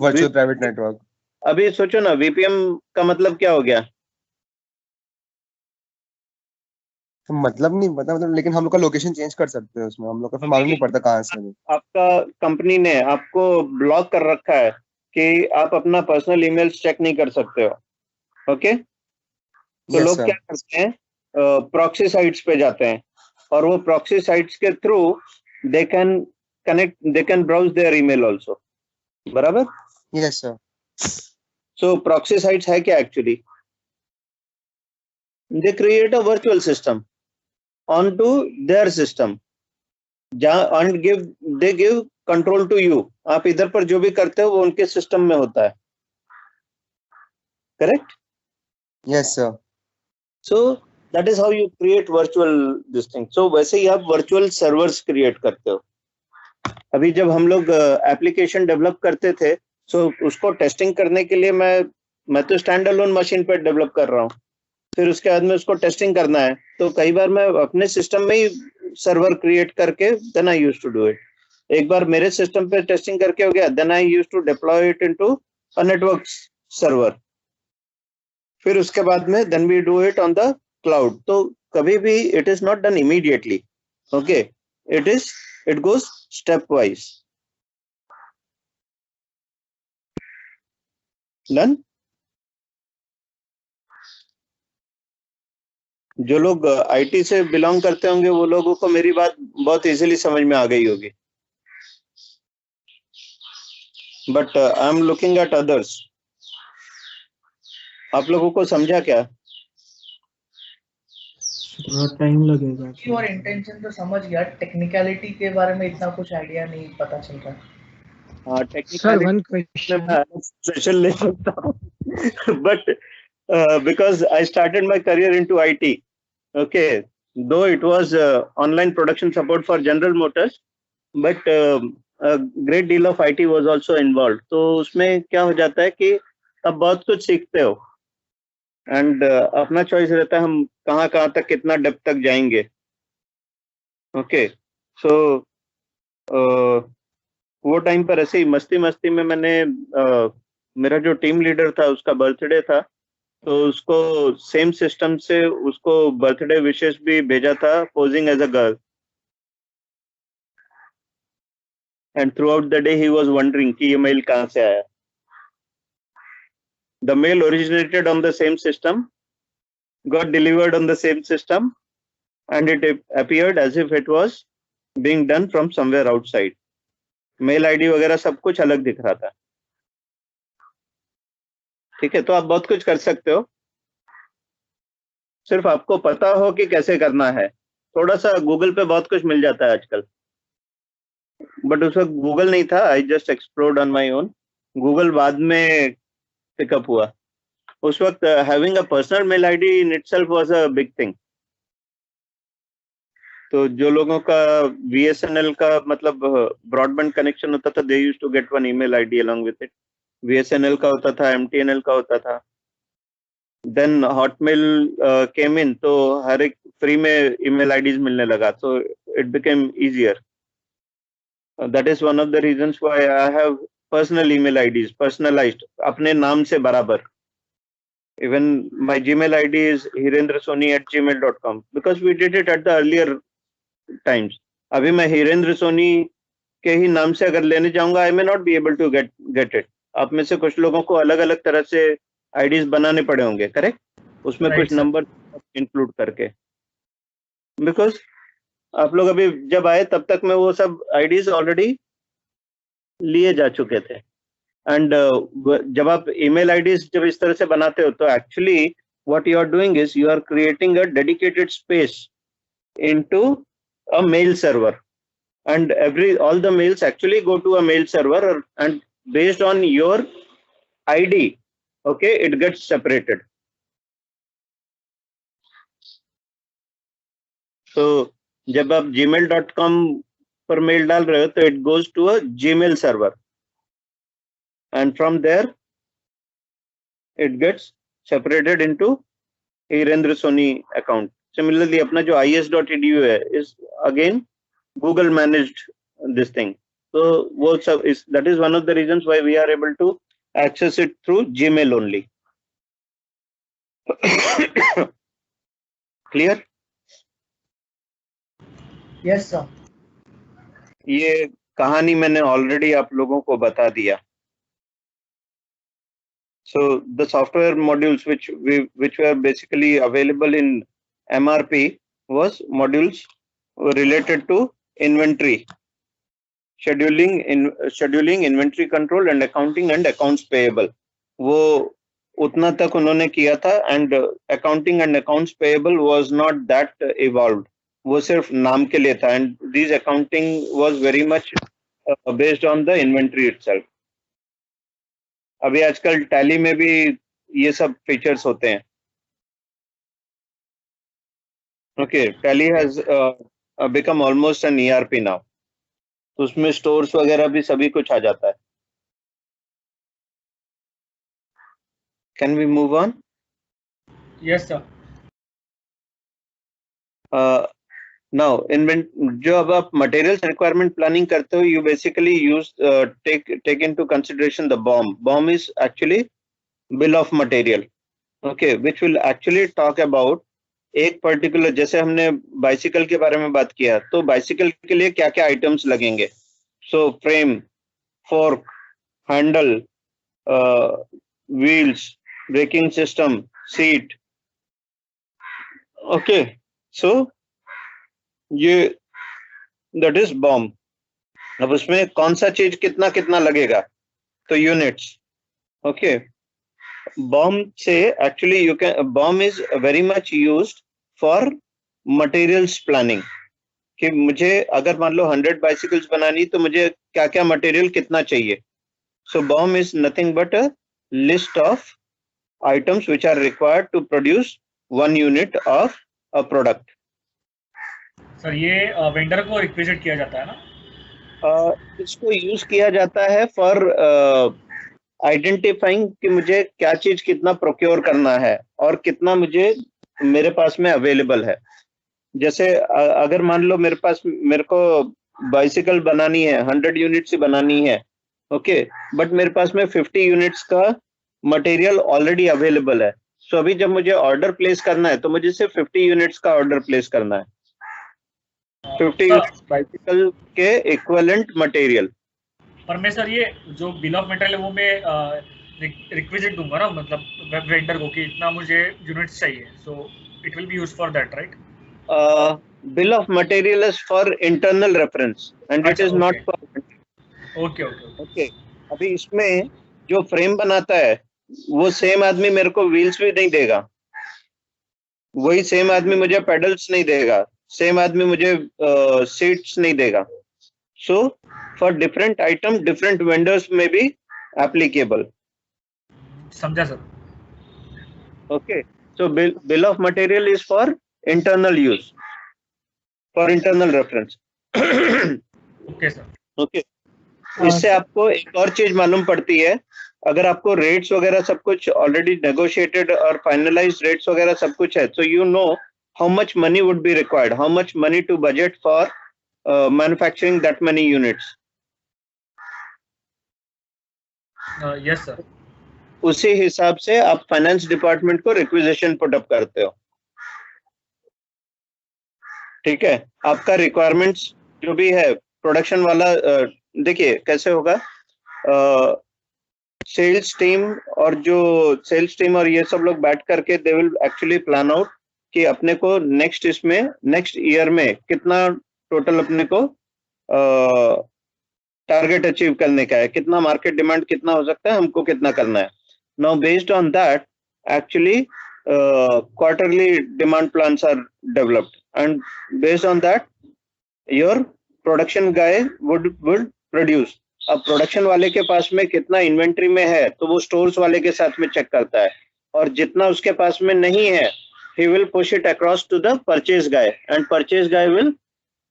वर्चुअल प्राइवेट नेटवर्क। अभी सोचो ना, वीपीएन का मतलब क्या हो गया? तो मतलब नहीं पता, मतलब लेकिन हम लोग का लोकेशन चेंज कर सकते हैं उसमें, हम लोग का फिर मालूम नहीं पड़ता कहाँ से है वो। आपका कंपनी ने आपको ब्लॉक कर रखा है कि आप अपना पर्सनल ईमेल्स चेक नहीं कर सकते हो। ओके, तो यस लोग सर। क्या करते हैं, प्रॉक्सी साइट्स पे जाते हैं, और वो प्रॉक्सी साइट्स के through they can connect, they can browse their email also. बराबर? Yes sir. So proxy sites है क्या actually? They create a virtual system onto their system, and they give control to you. आप इधर पर जो भी करते हो वो उनके सिस्टम में होता है। Correct? Yes sir. So that is how you create virtual this thing. So वैसे ही आप वर्चुअल सर्वर्स क्रिएट करते हो। अभी जब हम लोग एप्लीकेशन डेवलप करते थे, सो उसको टेस्टिंग करने के लिए मैं तो स्टैंड अलोन मशीन पर डेवलप कर रहा हूँ, फिर उसके बाद में उसको टेस्टिंग करना है, तो कई बार मैं अपने सिस्टम में ही सर्वर क्रिएट करके then I used to do it. एक बार मेरे सिस्टम पे टेस्टिंग करके हो गया, then I used to deploy it into a network server, फिर उसके बाद में then we do it on the cloud. तो कभी भी it is not done immediately. Okay, it goes step wise. Done? जो लोग आईटी से बिलोंग करते होंगे वो लोगों को मेरी बात बहुत इजीली समझ में आ गई होगी, but I am looking at others. आप लोगों को समझा क्या? थोड़ा टाइम लगेगा। और इंटेंशन तो समझ गया, टेक्निकलिटी के बारे में इतना कुछ आइडिया नहीं पता चल रहा। हाँ, sir technically one question. Session ले सकता हूँ, but because I started my career into IT, okay, though it was online production support for General Motors, but a great deal of IT was also involved. तो उसमें क्या हो जाता है कि अब बहुत कुछ सीखते हो, एंड अपना चॉइस रहता है हम कहाँ तक कितना डेप्थ तक जाएंगे। ओके, सो वो टाइम पर ऐसे ही मस्ती मस्ती में मैंने मेरा जो टीम लीडर था उसका बर्थडे था, तो उसको सेम सिस्टम से उसको बर्थडे विशेस भी भेजा था posing as a girl, and throughout the day he was wondering कि ये मेल कहाँ से आया। The mail originated on the same system, got delivered on the same system, and it appeared as if it was being done from somewhere outside. Mail ID वगैरह सब कुछ अलग दिख रहा था। ठीक है, तो आप बहुत कुछ कर सकते हो, सिर्फ आपको पता हो कि कैसे करना है। थोड़ा सा गूगल पे बहुत कुछ मिल जाता है आजकल, बट उस वक्त गूगल नहीं था, I just explored on my own. Google बाद में पिकअप हुआ। उस वक्त having a personal mail ID in itself was a big thing. तो जो लोगों का बीएसएनएल का मतलब ब्रॉडबैंड कनेक्शन होता था, they used to get one email ID along with it. BSNL का होता था, एमटीएनएल का होता था, देन हॉटमेल केम इन, तो हर एक फ्री में ईमेल आईडीज मिलने लगा, so it became easier. That is one of the reasons why I have personal email IDs, personalized, अपने नाम से बराबर. Even my Gmail ID is hirendrasoni@gmail.com because we did it at the earlier times. अभी मैं हिरेंद्र सोनी के ही नाम से अगर लेने जाऊंगा, I may not be able to get it. आप में से कुछ लोगों को अलग अलग तरह से आईडीज बनाने पड़े होंगे, करेक्ट? उसमें Right, कुछ sir. नंबर इंक्लूड करके, बिकॉज आप लोग अभी जब आए तब तक में वो सब आईडीज ऑलरेडी लिए जा चुके थे. एंड जब आप ईमेल आईडीज जब इस तरह से बनाते हो, तो actually what you are doing is you are creating a dedicated space into a mail server, and all the mails actually go to a mail server, and based on your ID, okay, it gets separated. So जब आप gmail.com पर mail डाल रहे हो, तो it goes to a Gmail server, and from there it gets separated into Hirendra Soni account. Similarly, अपना जो is.edu है is again Google managed this thing. So वो सब is, that is one of the reasons why we are able to access it through Gmail only. Clear? Yes, sir. ये कहानी मैंने already आप लोगों को बता दिया. So the software modules which were basically available in MRP was modules related to inventory, scheduling, inventory control, and accounting and accounts payable. वो उतना तक उन्होंने किया था, and accounting and accounts payable was not that evolved. वो सिर्फ नाम के लिए था, and these accounting was very much based on the inventory itself. अभी आजकल टैली में भी ये सब फीचर्स होते हैं. Okay, tally has become almost an ERP now, तो उसमें स्टोर्स वगैरह भी सभी कुछ आ जाता है. Can we move on? Yes, sir. Now जो अब आप मटेरियल्स रिक्वायरमेंट प्लानिंग करते हो, you basically use take into consideration the BOM. BOM is actually bill of material, okay, which will actually talk about एक पर्टिकुलर, जैसे हमने bicycle के बारे में बात किया, तो बाइसिकल के लिए क्या क्या आइटम्स लगेंगे. So frame, fork, handle, wheels, braking system, seat. Okay, so ये दैट इज BOM. अब उसमें कौन सा चीज कितना कितना लगेगा, तो यूनिट्स. ओके, BOM से actually you can, BOM is very much used for materials planning, कि मुझे अगर मान लो 100 बाइसिकल्स बनानी, तो मुझे क्या क्या मटेरियल कितना चाहिए. सो BOM is nothing but a list of items which are required to produce 1 unit of a product. Sir ये वेंडर को रिक्विजिट किया जाता है ना? इसको यूज किया जाता है फॉर आइडेंटिफाइंग कि मुझे क्या चीज कितना प्रोक्योर करना है और कितना मुझे मेरे पास में अवेलेबल है. जैसे अगर मान लो मेरे को बाइसिकल बनानी है, 100 यूनिट्स ही बनानी है, ओके, बट मेरे पास में 50 यूनिट्स का मटेरियल ऑलरेडी अवेलेबल है. सो अभी जब मुझे ऑर्डर प्लेस करना है, तो मुझे सिर्फ 50 यूनिट्स का ऑर्डर प्लेस करना है, 50 यूनिट्स बाइसिकल के इक्विवेलेंट मटेरियल. पर मैं सर ये जो बिल ऑफ मटेरियल है वो मैं रिक्विजिट दूंगा ना, मतलब वेंडर को कि इतना मुझे यूनिट्स चाहिए, so it will be used for that, right? Bill of material is for internal reference and it is not for. Okay, अभी इसमें जो फ्रेम बनाता है, वो सेम आदमी मेरे को व्हील्स भी नहीं देगा, वही सेम आदमी मुझे पेडल्स नहीं देगा, सेम आदमी मुझे सीट्स नहीं देगा. So for different item different vendors में भी एप्लीकेबल. समझा sir. Okay, so bill of material is for internal use, for internal reference. Okay sir. Okay, इससे आपको एक और चीज मालूम पड़ती है अगर आपको रेट्स वगैरह सब कुछ ऑलरेडी नेगोशिएटेड और फाइनलाइज रेट्स वगैरह सब कुछ है, so you know how much money would be required, how much money to budget for manufacturing that many units. Yes sir. उसी हिसाब से आप फाइनेंस डिपार्टमेंट को रिक्विजिशन पुट अप करते हो. ठीक है, आपका रिक्वायरमेंट्स जो भी है प्रोडक्शन वाला, देखिए कैसे होगा, सेल्स टीम और जो सेल्स टीम और ये सब लोग बैठ करके they will actually plan out कि अपने को नेक्स्ट ईयर में कितना टोटल अपने को टारगेट अचीव करने का है, कितना मार्केट डिमांड कितना हो सकता है, हमको कितना करना है. Now based on that actually quarterly demand plans are developed, and based on that your production guy would produce. अब प्रोडक्शन वाले के पास में कितना इन्वेंट्री में है तो वो स्टोर्स वाले के साथ में चेक करता है, और जितना उसके पास में नहीं है he will push it across to the purchase guy and purchase guy will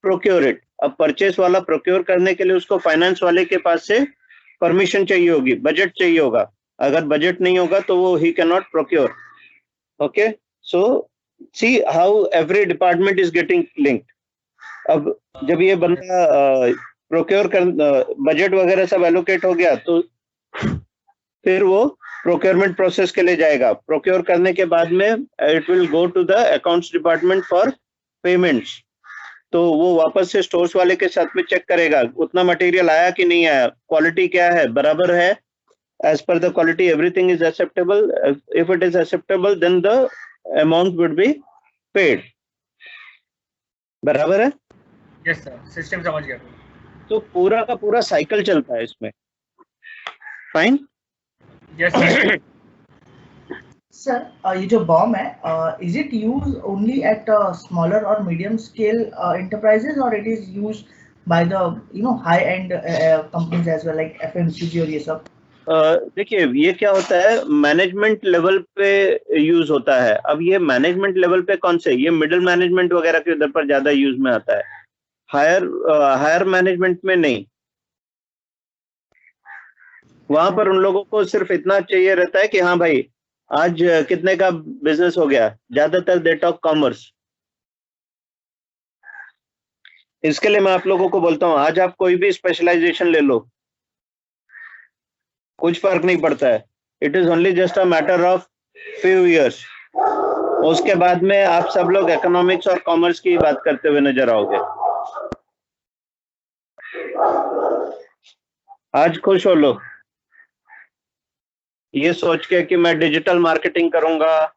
procure it. अब परचेस वाला प्रोक्योर करने के लिए उसको फाइनेंस वाले के पास से परमिशन चाहिए होगी, बजट चाहिए होगा. अगर बजट नहीं होगा तो वो he cannot procure. Okay, so see how every department is getting linked. अब जब ये बंदा प्रोक्योर कर बजट वगैरह सब एलोकेट हो गया तो फिर वो प्रोक्योरमेंट प्रोसेस के लिए जाएगा. प्रोक्योर करने के बाद में it will go to the accounts department for payments. तो वो वापस से स्टोर्स वाले के साथ में चेक करेगा उतना मटेरियल आया कि नहीं आया, क्वालिटी क्या है, बराबर है, as per the quality everything is acceptable. If it is acceptable then the amount would be paid. बराबर है? Yes sir, सिस्टम समझ गया. तो पूरा का पूरा साइकिल चलता है इसमें. फाइन. Yes sir. सर ये जो बॉम है, is it use only at smaller और मीडियम स्केल एंटरप्राइजेस और it is use by the high end companies as well like FMCG और ये सब? देखिए ये क्या होता है, मैनेजमेंट लेवल पे यूज होता है. अब ये मैनेजमेंट लेवल पे कौन से, ये मिडिल मैनेजमेंट वगैरह के उधर पर ज्यादा यूज में आता है, हायर मैनेजमेंट में नहीं. वहां पर उन लोगों को सिर्फ इतना चाहिए रहता है कि हाँ भाई आज कितने का बिजनेस हो गया. ज्यादातर दे टॉक कॉमर्स. इसके लिए मैं आप लोगों को बोलता हूँ आज आप कोई भी स्पेशलाइजेशन ले लो, कुछ फर्क नहीं पड़ता है. It is only just a matter of few years. उसके बाद में आप सब लोग इकोनॉमिक्स और कॉमर्स की बात करते हुए नजर आओगे. आज खुश हो लो ये सोच के कि मैं डिजिटल मार्केटिंग करूंगा,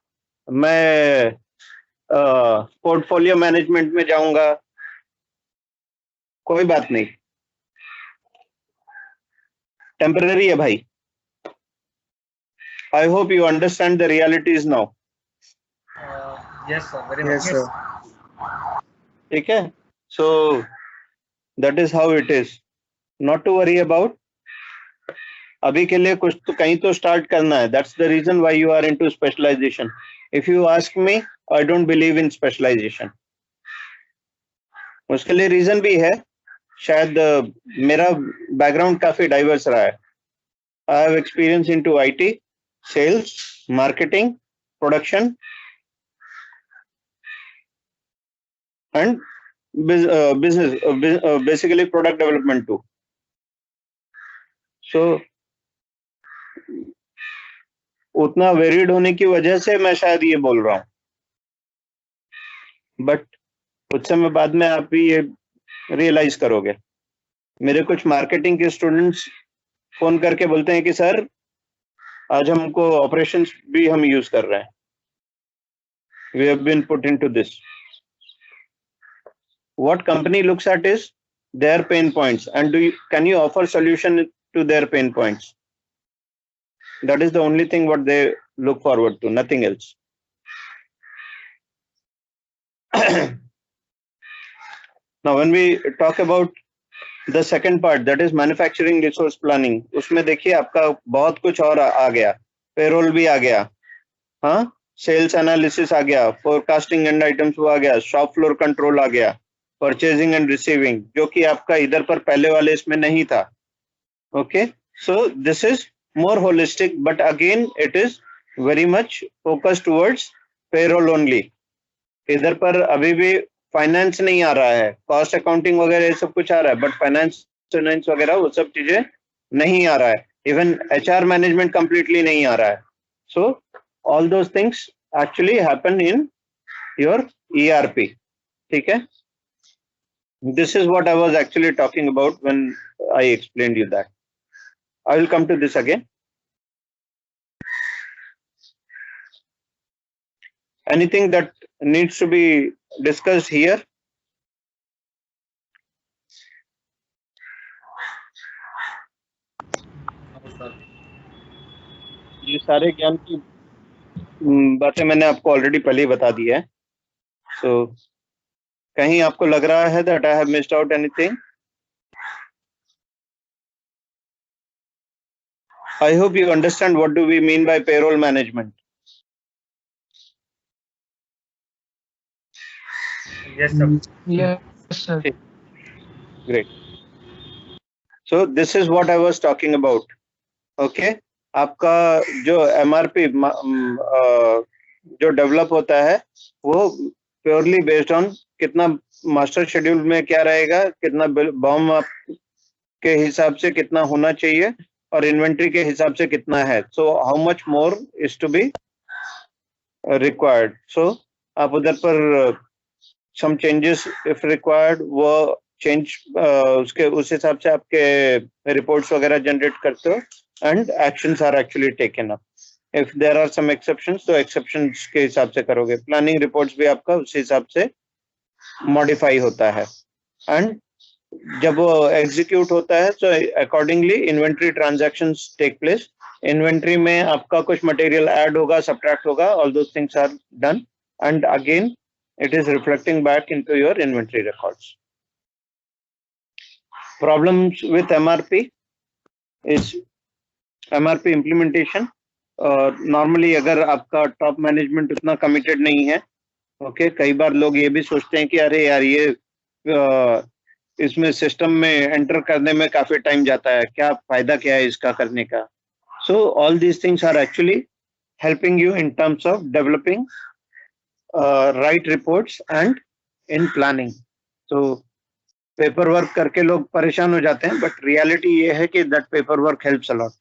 मैं पोर्टफोलियो मैनेजमेंट में जाऊंगा, कोई बात नहीं, टेम्पररी है भाई. I hope you understand the realities now. Yes sir, very Yes, much. sir. ठीक है, so that is how it is. Not to worry about. अभी के लिए कुछ तो कहीं तो स्टार्ट करना है. That's the reason why you are into specialization. If you ask me, I don't believe in specialization. उसके लिए रीजन भी है, शायद मेरा बैकग्राउंड काफी डाइवर्स रहा है. I have experience into IT, sales, marketing, production, and business, basically product development too. So उतना वेरिड होने की वजह से मैं शायद ये बोल रहा हूँ, बट कुछ समय बाद में आप भी ये रियलाइज करोगे. मेरे कुछ मार्केटिंग के स्टूडेंट्स फोन करके बोलते हैं कि सर आज हमको ऑपरेशंस भी हम यूज कर रहे हैं. We have been put into this. What company looks at is their pain points and can you offer solution to their pain points. That is the only thing what they look forward to, nothing else. Now when we talk about the second part, that is manufacturing resource planning, उसमें देखिए आपका बहुत कुछ और आ गया. Payroll भी आ गया, हाँ, सेल्स एनालिसिस आ गया, फोरकास्टिंग एंड आइटम्स वो आ गया, शॉप फ्लोर कंट्रोल आ गया, परचेजिंग एंड रिसीविंग, जो कि आपका इधर पर पहले वाले इसमें नहीं था. Okay, so this is more holistic, but again it is very much focused towards payroll only. इधर पर अभी भी फाइनेंस नहीं आ रहा है, कॉस्ट अकाउंटिंग वगैरह ये सब कुछ आ रहा है, बट फाइनेंस वगैरह वो सब चीजें नहीं आ रहा है. इवन HR मैनेजमेंट कंप्लीटली नहीं आ रहा है. So all those things actually happen in your ERP. ठीक है. This is what I was actually talking about when I explained you that. I will come to this again. Anything that needs to be discussed here? ये सारे ज्ञान की बातें मैंने आपको already पहले ही बता दी है. So कहीं आपको लग रहा है that I have missed out anything? I hope you understand what do we mean by payroll management. Yes, sir. Yes, sir. Great. So this is what I was talking about. Okay. आपका जो MRP जो develop होता है वो purely based on कितना master schedule में क्या रहेगा, कितना बॉम के हिसाब से कितना होना चाहिए और इन्वेंट्री के हिसाब से कितना है. So how much more is to be required. So आप उधर पर सम चेंजेस इफ रिक्वायर्ड वो चेंज उसके उस हिसाब से आपके रिपोर्ट्स वगैरह जनरेट करते हो and actions are actually taken up. If there are some exceptions तो एक्सेप्शंस के हिसाब से करोगे. प्लानिंग रिपोर्ट्स भी आपका उस हिसाब से मॉडिफाई होता है एंड जब वो एग्जीक्यूट होता है तो accordingly inventory transactions take place. Inventory में आपका कुछ मटेरियल ऐड होगा, सब्ट्रैक्ट होगा, all those things are done and again it is reflecting back into your inventory records. Problems with MRP is MRP implementation. Normally अगर आपका top management उतना committed नहीं है, ओके, कई बार लोग ये भी सोचते हैं कि अरे यार ये इसमें सिस्टम में एंटर करने में काफी टाइम जाता है, क्या फायदा क्या है इसका करने का. So all these things are actually helping you in terms of developing right reports and in planning. So paper work करके लोग परेशान हो जाते हैं, बट रियलिटी ये है कि that paper work helps a lot.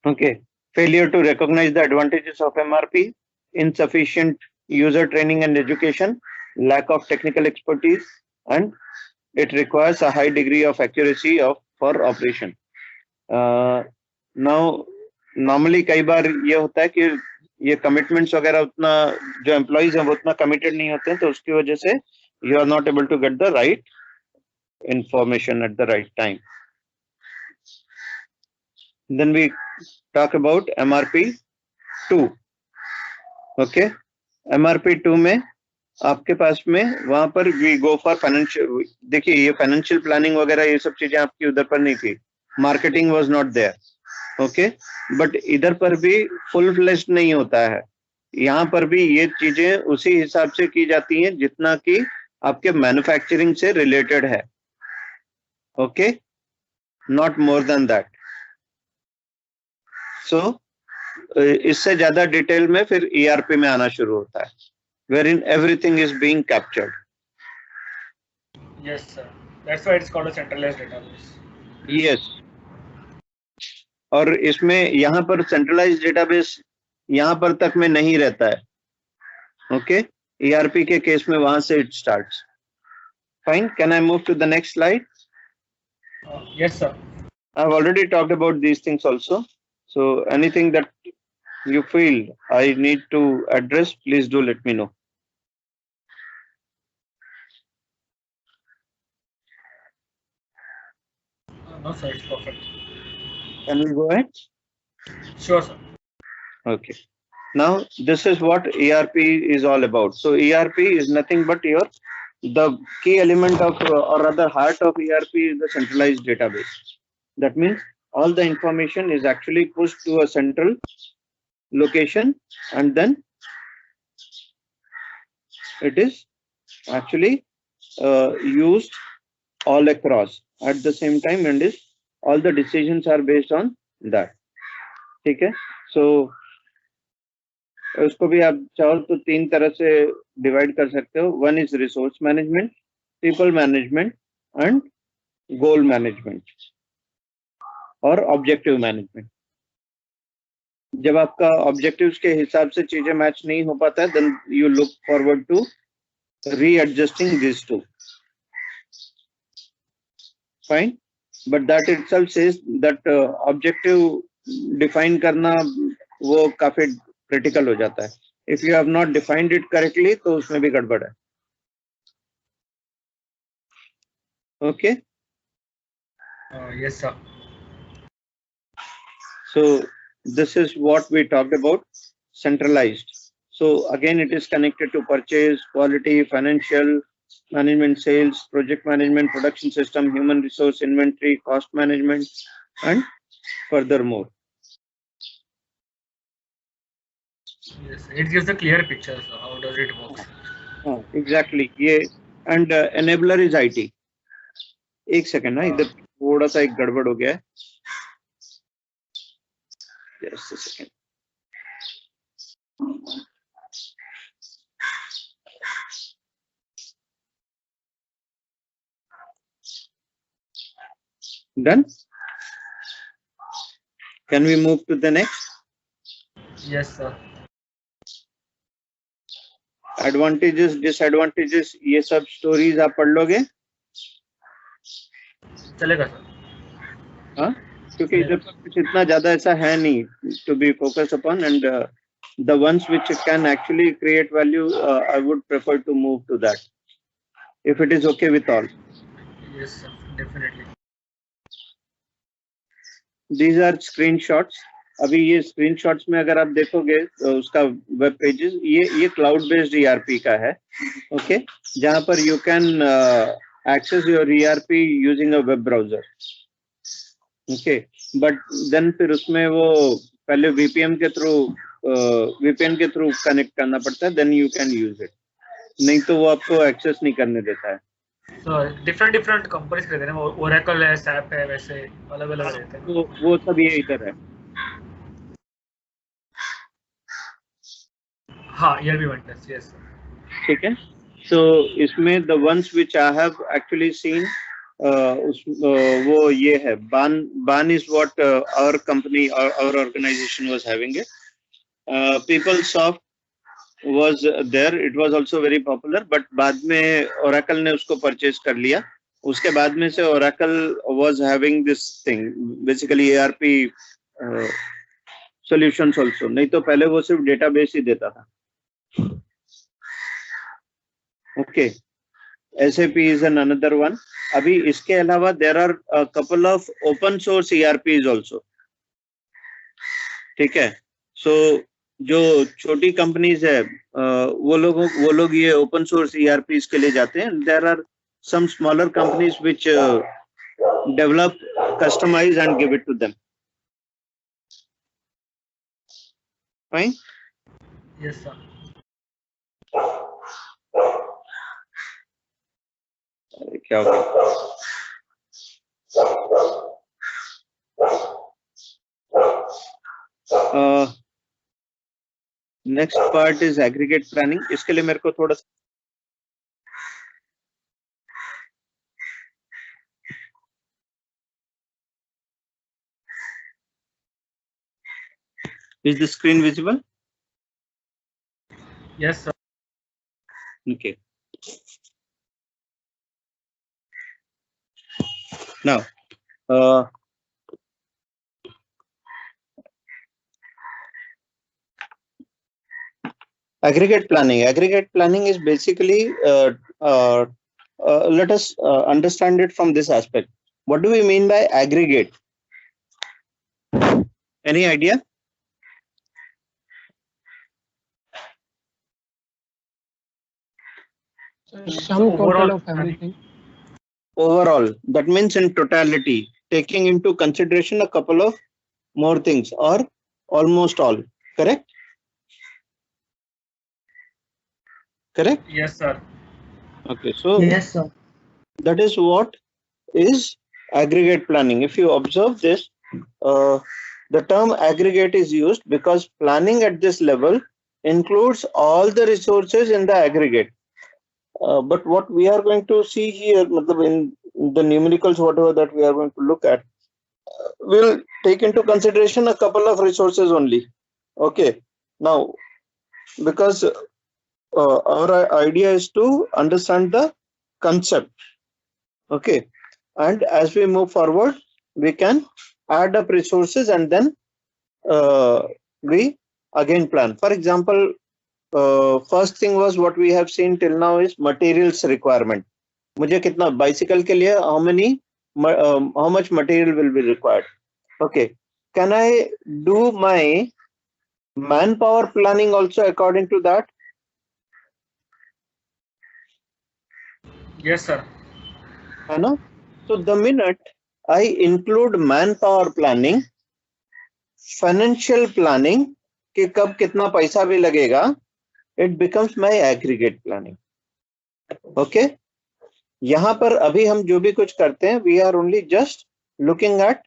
Okay. Failure to recognise the advantages of MRP, insufficient user training and education, lack of technical expertise, and it requires a high degree of accuracy for operation. Now normally कई बार ये होता है कि ये commitments वगैरह उतना जो employees हैं वो उतना कमिटेड नहीं होते हैं, तो उसकी वजह से you are not able to get the right information at the right time. Then we talk about MRP 2. Okay. MRP 2 में आपके पास में वहां पर वी गो फॉर फाइनेंशियल. देखिए ये फाइनेंशियल प्लानिंग वगैरह ये सब चीजें आपकी उधर पर नहीं थी, marketing was not there. Okay. But इधर पर भी फुल फ्लेश्ड नहीं होता है. यहाँ पर भी ये चीजें उसी हिसाब से की जाती हैं जितना कि आपके मैन्युफैक्चरिंग से रिलेटेड है. Okay. Not more than that. So इससे ज्यादा डिटेल में फिर ERP में आना शुरू होता है, wherein everything is being captured. Yes, sir. That's why it's called a centralized database. Yes. और इसमें यहाँ पर सेंट्रलाइज डेटाबेस यहाँ पर तक में नहीं रहता है. ओके. ERP के केस में वहां से it starts. Fine. Can I move to the next slide? Yes, sir. I've already talked about these things also. So anything that you feel I need to address, please do let me know. No, sir. It's perfect. Can we go ahead? Sure, sir. Okay. Now this is what ERP is all about. So ERP is nothing but the key element of or rather heart of ERP is the centralized database. That means all the information is actually pushed to a central location and then it is actually used all across at the same time and is all the decisions are based on that. ठीक है, so उसको भी आप चाहो तो 3 तरह से divide कर सकते हो. One is resource management, people management and goal management और ऑब्जेक्टिव मैनेजमेंट. जब आपका ऑब्जेक्टिव्स के हिसाब से चीजें मैच नहीं हो पाता है, then you look forward to readjusting this too. Fine, but that itself says that objective define करना वो काफी क्रिटिकल हो जाता है. If you have not defined it correctly तो उसमें भी गड़बड़ है. Okay, Yes, sir. so this is what we talked about, centralized. So again, it is connected to purchase, quality, financial management, sales, project management, production system, human resource, inventory, cost management, and furthermore. Yes, it gives a clear picture. So how does it work? Exactly. ये and enabler is IT. एक second ना, इधर थोड़ा सा एक गड़बड़ हो गया है. Just a second. Done? Can we move to the next? Yes, sir. Advantages, disadvantages, ये सब stories आप पढ़ लोगे? चलेगा सर. हाँ, क्योंकि इधर पर कुछ इतना ज्यादा ऐसा है नहीं to be focused upon, and the ones which can actually create value, I would prefer to move to that, if it is okay with all. Yes, sir. Definitely. These are screenshots. अभी ये screenshots में अगर आप देखोगे तो उसका web pages, ये cloud based ERP का है. Okay, जहाँ पर you can access your ERP using a web browser. Okay, but then फिर उसमें वो पहले VPN के थ्रू कनेक्ट करना पड़ता है, then you can use it. नहीं तो वो आपको एक्सेस नहीं करने देता है. So different companies रहते हैं. Oracle है, SAP है, वैसे अलग-अलग रहते हैं. वो सब ये इधर है. हाँ, ERP vendors. Yes, sir. ठीक है. So इसमें the ones which I have actually seen, वो ये है. ban is what our company or our organization was having it. PeopleSoft was there. It was also very popular, but बाद में Oracle ने उसको purchase कर लिया. उसके बाद में से Oracle was having this thing, basically ERP solutions also. नहीं तो पहले वो सिर्फ database ही देता था. Okay, SAP is another one. अभी इसके अलावा there are a couple of open source ERPs also. ठीक है. So जो छोटी कंपनीज है वो लोग ये ओपन सोर्स ERPs के लिए जाते हैं. There are some smaller companies which develop, customize and give it to them. Fine. Yes, sir. क्या हो गया? Next part is aggregate planning. इसके लिए मेरे को थोड़ा Is the screen visible? Yes, sir. Okay. Now, aggregate planning. Aggregate planning is basically, let us understand it from this aspect. What do we mean by aggregate? Any idea? Some total of everything. Overall, that means in totality, taking into consideration a couple of more things or almost all. Correct? Correct? Yes, sir. Okay, so Yes, sir. that is what is aggregate planning. If you observe this, the term aggregate is used because planning at this level includes all the resources in the aggregate. But what we are going to see here, in the numericals, whatever that we are going to look at, we'll take into consideration a couple of resources only. Okay. Now, because our idea is to understand the concept. Okay. And as we move forward, we can add up resources and then we again plan. For example, first thing was what we have seen till now is materials requirement. मुझे कितना bicycle के लिए how much material will be required? Okay, can I do my manpower planning also according to that? Yes, sir. है ना? So the minute I include manpower planning, financial planning कि कब कितना पैसा भी लगेगा, it becomes my aggregate planning. Okay? यहाँ पर अभी हम जो भी कुछ करते हैं, we are only just looking at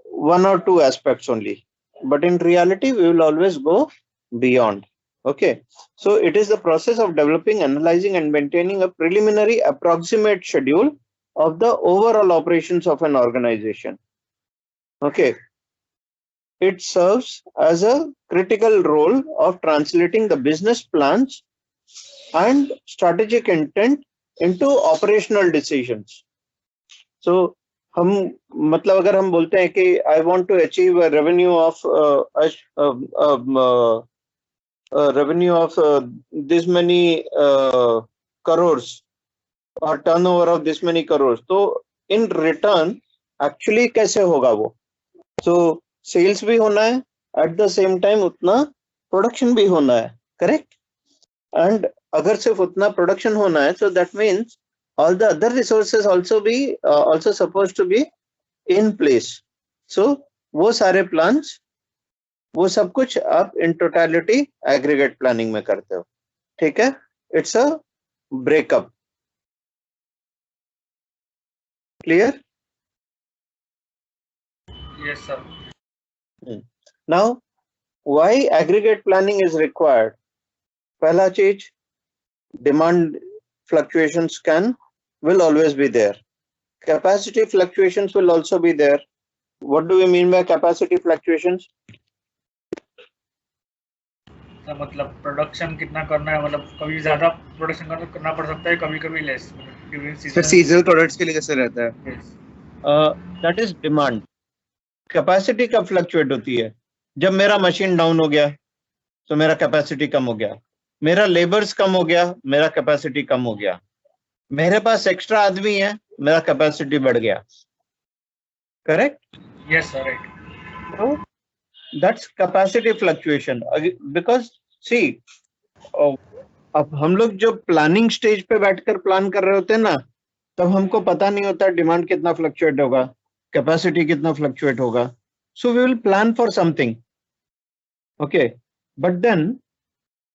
one or two aspects only, but in reality we will always go beyond. Okay, so it is the process of developing, analyzing and maintaining a preliminary approximate schedule of the overall operations of an organization. Okay, it serves as a critical role of translating the business plans and strategic intent into operational decisions. So हम मतलब अगर हम बोलते हैं कि I want to achieve a revenue of this many crores or turnover of this many crores, तो in return actually कैसे होगा वो? So sales भी होना है, at the same time उतना production भी होना है, correct? And अगर सिर्फ उतना production होना है, so that means all the other resources also supposed to be in place. So वो सारे plans, वो सब कुछ आप in totality aggregate planning में करते हो, ठीक है? It's a breakup. Clear? Yes, sir. Now, why aggregate planning is required? पहला चीज, demand fluctuations will always be there. Capacity fluctuations will also be there. What do we mean by capacity fluctuations? मतलब production कितना करना है, मतलब कभी ज्यादा production करना पड़ सकता है, कभी कभी लेस, ड्यूरिंग फिर सीजनल प्रोडक्ट्स के लिए कैसे रहता है? That is demand. कैपेसिटी कब फ्लक्चुएट होती है? जब मेरा मशीन डाउन हो गया तो मेरा कैपेसिटी कम हो गया, मेरा लेबर्स कम हो गया, मेरा कैपेसिटी कम हो गया, मेरे पास एक्स्ट्रा आदमी है, मेरा कैपेसिटी बढ़ गया, correct? Yes sir, right. That's capacity fluctuation. Because see, अब हम लोग जो प्लानिंग स्टेज पे बैठकर प्लान कर रहे होते हैं ना, तब हमको पता नहीं होता डिमांड कितना फ्लक्चुएट होगा, कैपेसिटी कितना फ्लक्चुएट होगा. So we will plan for something. Okay, but then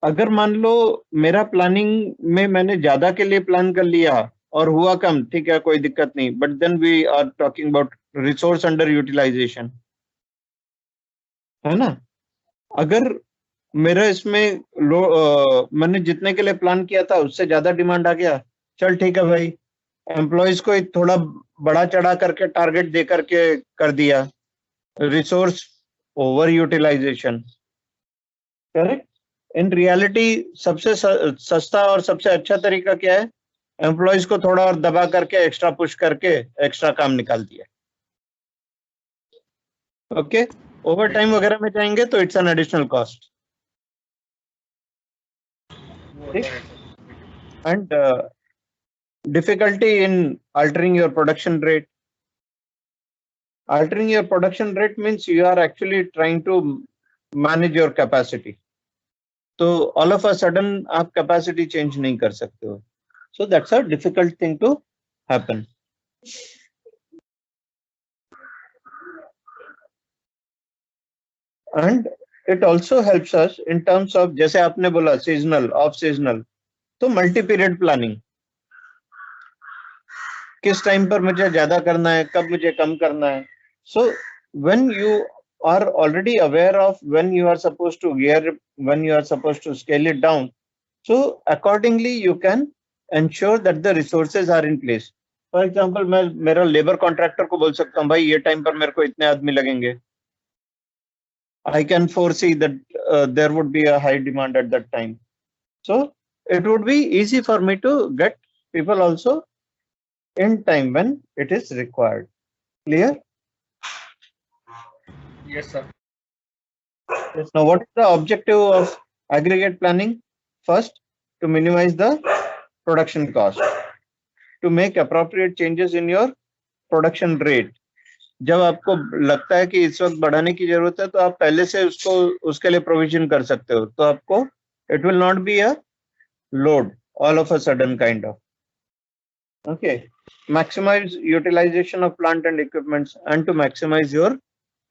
अगर मान लो मेरा प्लानिंग में मैंने ज्यादा के लिए प्लान कर लिया और हुआ कम, ठीक है, कोई दिक्कत नहीं, but then we are talking about resource under utilisation, है ना? अगर मेरा इसमें मैंने जितने के लिए प्लान किया था उससे ज्यादा डिमांड आ गया, चल ठीक है भाई, एम्प्लॉयज को थोड़ा बड़ा चढ़ा करके टारगेट दे करके कर दिया, resource over utilisation, correct? In reality सबसे सस्ता और सबसे अच्छा तरीका क्या है? एम्प्लॉयज को थोड़ा और दबा करके एक्स्ट्रा पुश करके एक्स्ट्रा काम निकाल दिया. ओके, ओवर टाइम वगैरह में जाएंगे तो it's an additional cost. And difficulty in altering your production rate. Altering your production rate means you are actually trying to manage your capacity. So all of a sudden आप capacity change नहीं कर सकते हो. So that's a difficult thing to happen. And it also helps us in terms of, जैसे आपने बोला seasonal, off seasonal, तो multi period planning. किस टाइम पर मुझे ज्यादा करना है, कब मुझे कम करना है. So when you are already aware of when you are supposed to gear, when you are supposed to scale it down, so accordingly you can ensure that the resources are in place. For example, मैं मेरा labour contractor को बोल सकता हूँ भाई ये time पर मेरे को इतने आदमी लगेंगे. I can foresee that there would be a high demand at that time. So it would be easy for me to get people also in time when it is required. Clear? Yes, sir. Yes. Now, what is the objective of aggregate planning? First, to minimize the production cost, to make appropriate changes in your production rate. जब आपको लगता है कि इस वक्त बढ़ाने की जरूरत है तो आप पहले से उसको उसके लिए प्रोविजन कर सकते हो, तो आपको it will not be a load all of a sudden kind of. Okay. Maximise utilisation of plant and equipments and to maximise your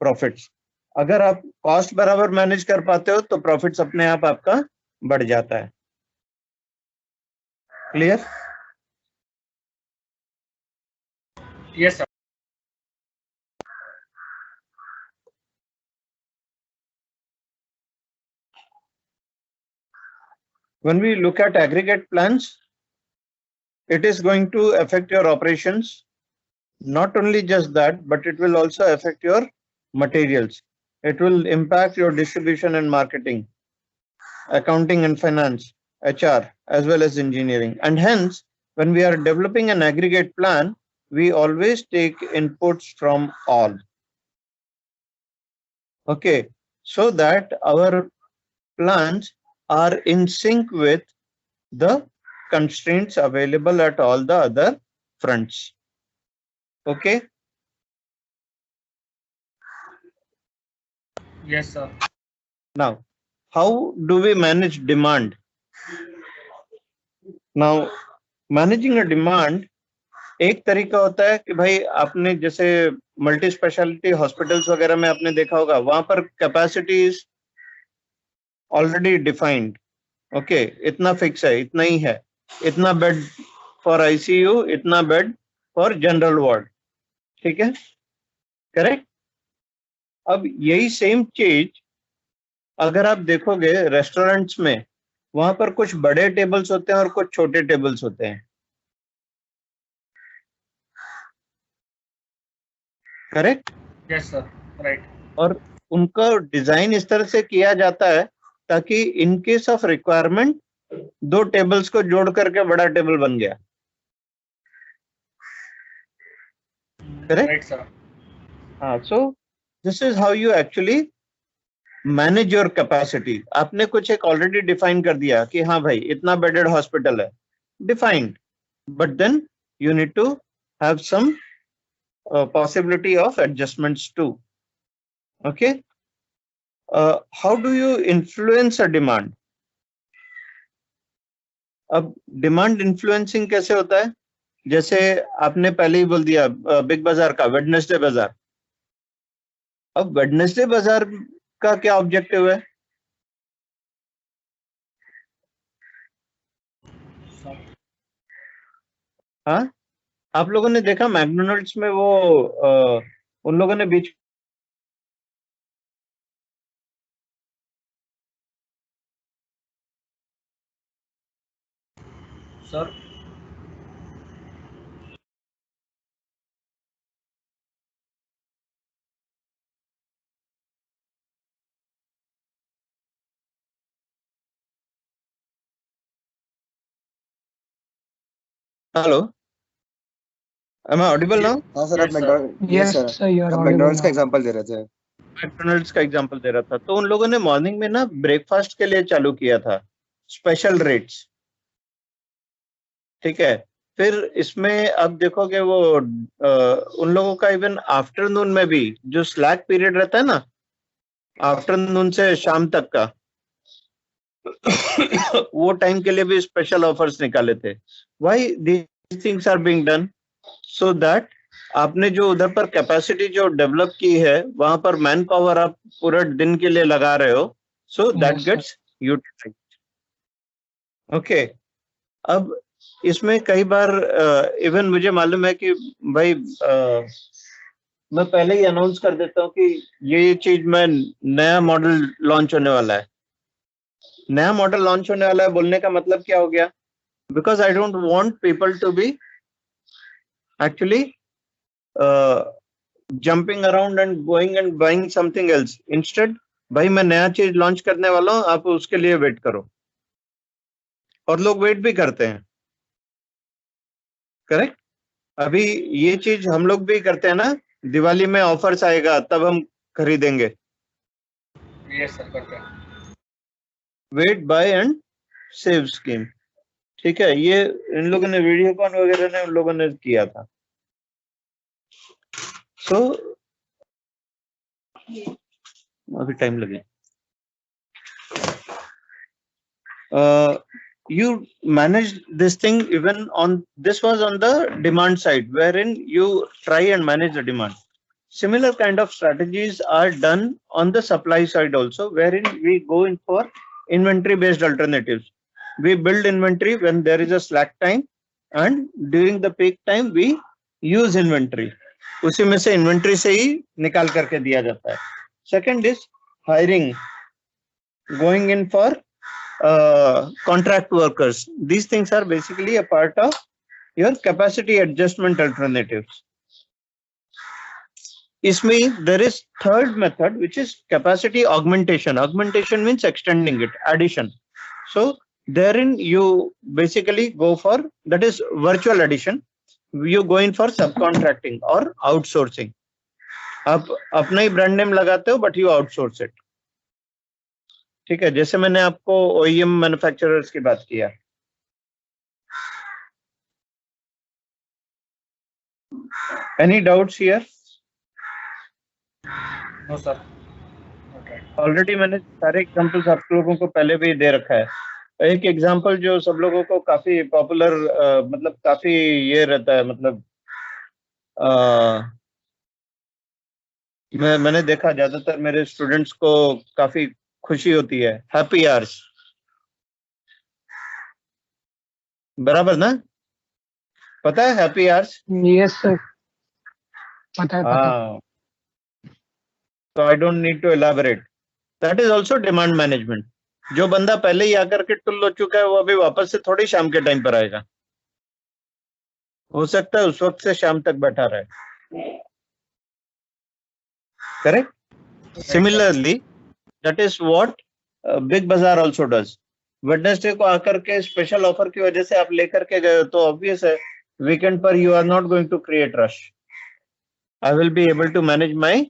profits. अगर आप कॉस्ट बराबर मैनेज कर पाते हो तो प्रॉफिट्स अपने आप आपका बढ़ जाता है. Clear? Yes, sir. When we look at aggregate plans, it is going to affect your operations. Not only just that, but it will also affect your materials. It will impact your distribution and marketing, accounting and finance, HR, as well as engineering. And hence, when we are developing an aggregate plan, we always take inputs from all. Okay, so that our plans are in sync with the constraints available at all the other fronts. Okay. Yes, sir. Now, how do we manage demand? Now, managing a demand, एक तरीका होता है कि भाई आपने जैसे multi speciality hospitals वगैरह में आपने देखा होगा, वहां पर capacity is already defined. Okay, इतना फिक्स है, इतना ही है, इतना बेड फॉर आईसीयू, इतना बेड फॉर जनरल वार्ड. ठीक है, करेक्ट. अब यही सेम चीज अगर आप देखोगे रेस्टोरेंट्स में, वहां पर कुछ बड़े टेबल्स होते हैं और कुछ छोटे टेबल्स होते हैं. करेक्ट. Yes, sir. Right. और उनका डिजाइन इस तरह से किया जाता है ताकि इन केस ऑफ रिक्वायरमेंट दो टेबल्स को जोड़ करके बड़ा टेबल बन गया. करेक्ट. Right, sir. हाँ, so this is how you actually manage your capacity. आपने कुछ एक ऑलरेडी डिफाइन कर दिया कि हाँ भाई इतना बेडेड हॉस्पिटल है, defined, but then you need to have some possibility of adjustments too. Okay. How do you influence a demand? अब डिमांड इन्फ्लुएंसिंग कैसे होता है? जैसे आपने पहले ही बोल दिया बिग बाजार का वेडनेसडे बाजार. अब वेडनेसडे बाजार का क्या ऑब्जेक्टिव है? हाँ, आप लोगों ने देखा मैकडोनल्ड्स में वो उन लोगों ने बीच Sir. Hello, am I audible now? हाँ सर, आप Yes, sir. McDonald, Yes, sir sir, you are आप audible मैकडॉनल्ड्स का now. एग्जांपल दे रहे थे. मैकडोनल्ड्स का एग्जांपल दे रहा था. तो उन लोगों ने मॉर्निंग में ना ब्रेकफास्ट के लिए चालू किया था स्पेशल रेट्स. ठीक है. फिर इसमें अब देखोगे वो उन लोगों का इवन आफ्टरनून में भी जो स्लैक पीरियड रहता है ना, आफ्टरनून से शाम तक का, वो टाइम के लिए भी स्पेशल ऑफर्स निकाले थे. Why these things are being done? So that आपने जो उधर पर कैपेसिटी जो डेवलप की है, वहां पर मैन पावर आप पूरे दिन के लिए लगा रहे हो, so that Yes, sir. Gets utilised. Okay. अब इसमें कई बार इवन मुझे मालूम है कि भाई मैं पहले ही अनाउंस कर देता हूँ कि ये चीज में नया मॉडल लॉन्च होने वाला है। नया मॉडल लॉन्च होने वाला है बोलने का मतलब क्या हो गया? Because I don't want people to be actually jumping around and going and buying something else. Instead भाई मैं नया चीज लॉन्च करने वाला हूँ, आप उसके लिए वेट करो। और लोग वेट भी करते हैं, करेक्ट? अभी ये चीज हम लोग भी करते हैं ना, दिवाली में ऑफर्स आएगा तब हम खरीदेंगे। यस सर, करते हैं। Weight by and save scheme, ठीक है? ये इन लोगों ने वीडियोकॉन वगैरह ने उन लोगों ने किया था। सो अभी टाइम लगे। You manage this thing even on, this was on the demand side, wherein you try and manage the demand. Similar kind of strategies are done on the supply side also, wherein we go in for inventory based alternatives. We build inventory when there is a slack time, and during the peak time we use inventory. उसी में से inventory से ही निकाल करके दिया जाता है। Second is hiring, going in for contract workers. These things are basically a part of your capacity adjustment alternatives. इसमें there is third method, which is capacity augmentation. Augmentation means extending it, addition. So therein you basically go for, that is virtual addition. You go in for subcontracting or outsourcing. आप अपना ही brand name लगाते हो but you outsource it. ठीक है, जैसे मैंने आपको OEM manufacturers की बात किया। Any doubts here? No sir. Already मैंने सारे एग्जांपल्स आप लोगों को पहले भी दे रखा है। एक एग्जांपल जो सब लोगों को काफी पॉपुलर, मतलब काफी ये रहता है, मतलब मैंने देखा ज्यादातर मेरे स्टूडेंट्स को काफी खुशी होती है, हैप्पी आवर्स। बराबर ना? पता है हैप्पी आवर्स? यस सर, पता है पता है। हाँ, तो I don't need to elaborate. That is also demand management. जो बंदा पहले ही आकर के टुल्ल हो चुका है वो अभी वापस से थोड़ी शाम के टाइम पर आएगा। हो सकता है उस वक्त से शाम तक बैठा रहे। Correct? Similarly that is what big बाजार ऑल्सो डज। वेडनेसडे को आकर के स्पेशल ऑफर की वजह से आप लेकर के गए हो तो ऑब्वियस है वीकेंड पर you are not going to create rush. I will be able to manage my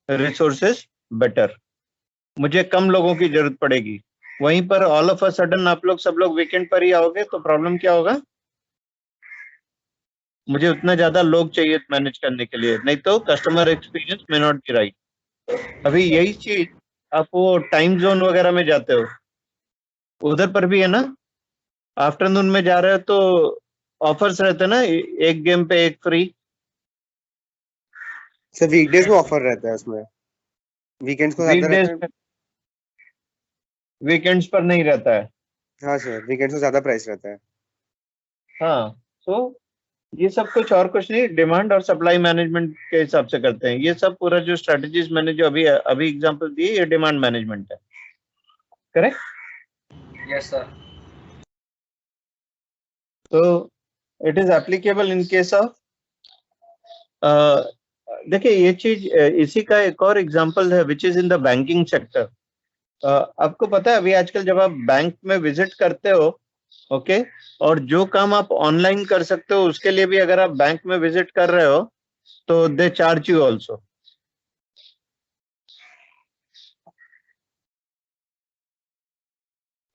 resources better. मुझे कम लोगों की जरूरत पड़ेगी। वहीं पर ऑल ऑफ अ सडन आप लोग सब लोग वीकेंड पर ही आओगे तो प्रॉब्लम क्या होगा? मुझे उतना ज्यादा लोग चाहिए मैनेज करने के लिए, नहीं तो customer experience may not be right. अभी यही चीज आप वो टाइम जोन वगैरह में जाते हो, उधर पर भी है ना, आफ्टरनून में जा रहे हो तो ऑफर्स रहते हैं ना, एक गेम पे एक फ्री। सर वीकडेज में ऑफर रहता है उसमें, वीकेंड्स को ज्यादा रहता है। वीकेंड्स पर नहीं रहता है। हाँ सर, वीकेंड्स को ज्यादा प्राइस रहता है। हाँ, तो ये सब कुछ और कुछ नहीं, डिमांड और सप्लाई मैनेजमेंट के हिसाब से करते हैं। ये सब पूरा जो स्ट्रेटजीज मैंने जो अभी एग्जांपल दिए, ये डिमांड मैनेजमेंट है। करेक्ट? Yes sir. तो it is applicable in case of, देखिए ये चीज, इसी का एक और एग्जांपल है which is in the banking sector. आपको पता है अभी आजकल जब आप बैंक में विजिट करते हो, ओके, और जो काम आप ऑनलाइन कर सकते हो उसके लिए भी अगर आप बैंक में विजिट कर रहे हो तो दे चार्ज यू ऑल्सो।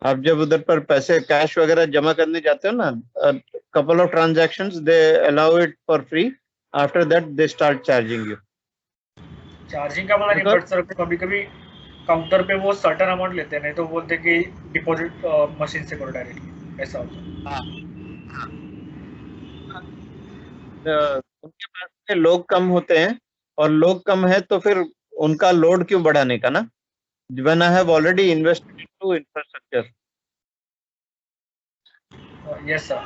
आप जब उधर पर पैसे कैश वगैरह जमा करने जाते हो ना, couple of transactions they allow it for free, after that they start charging you. Charging का पता नहीं, बट सर कभी कभी काउंटर पे वो सर्टेन अमाउंट लेते हैं, नहीं तो बोलते कि डिपॉजिट मशीन से करो डायरेक्टली, ऐसा होता है। उनके पास में लोग कम होते हैं, और लोग कम है तो फिर उनका लोड क्यों बढ़ाने का ना, when I have already invested into infrastructure. Yes sir.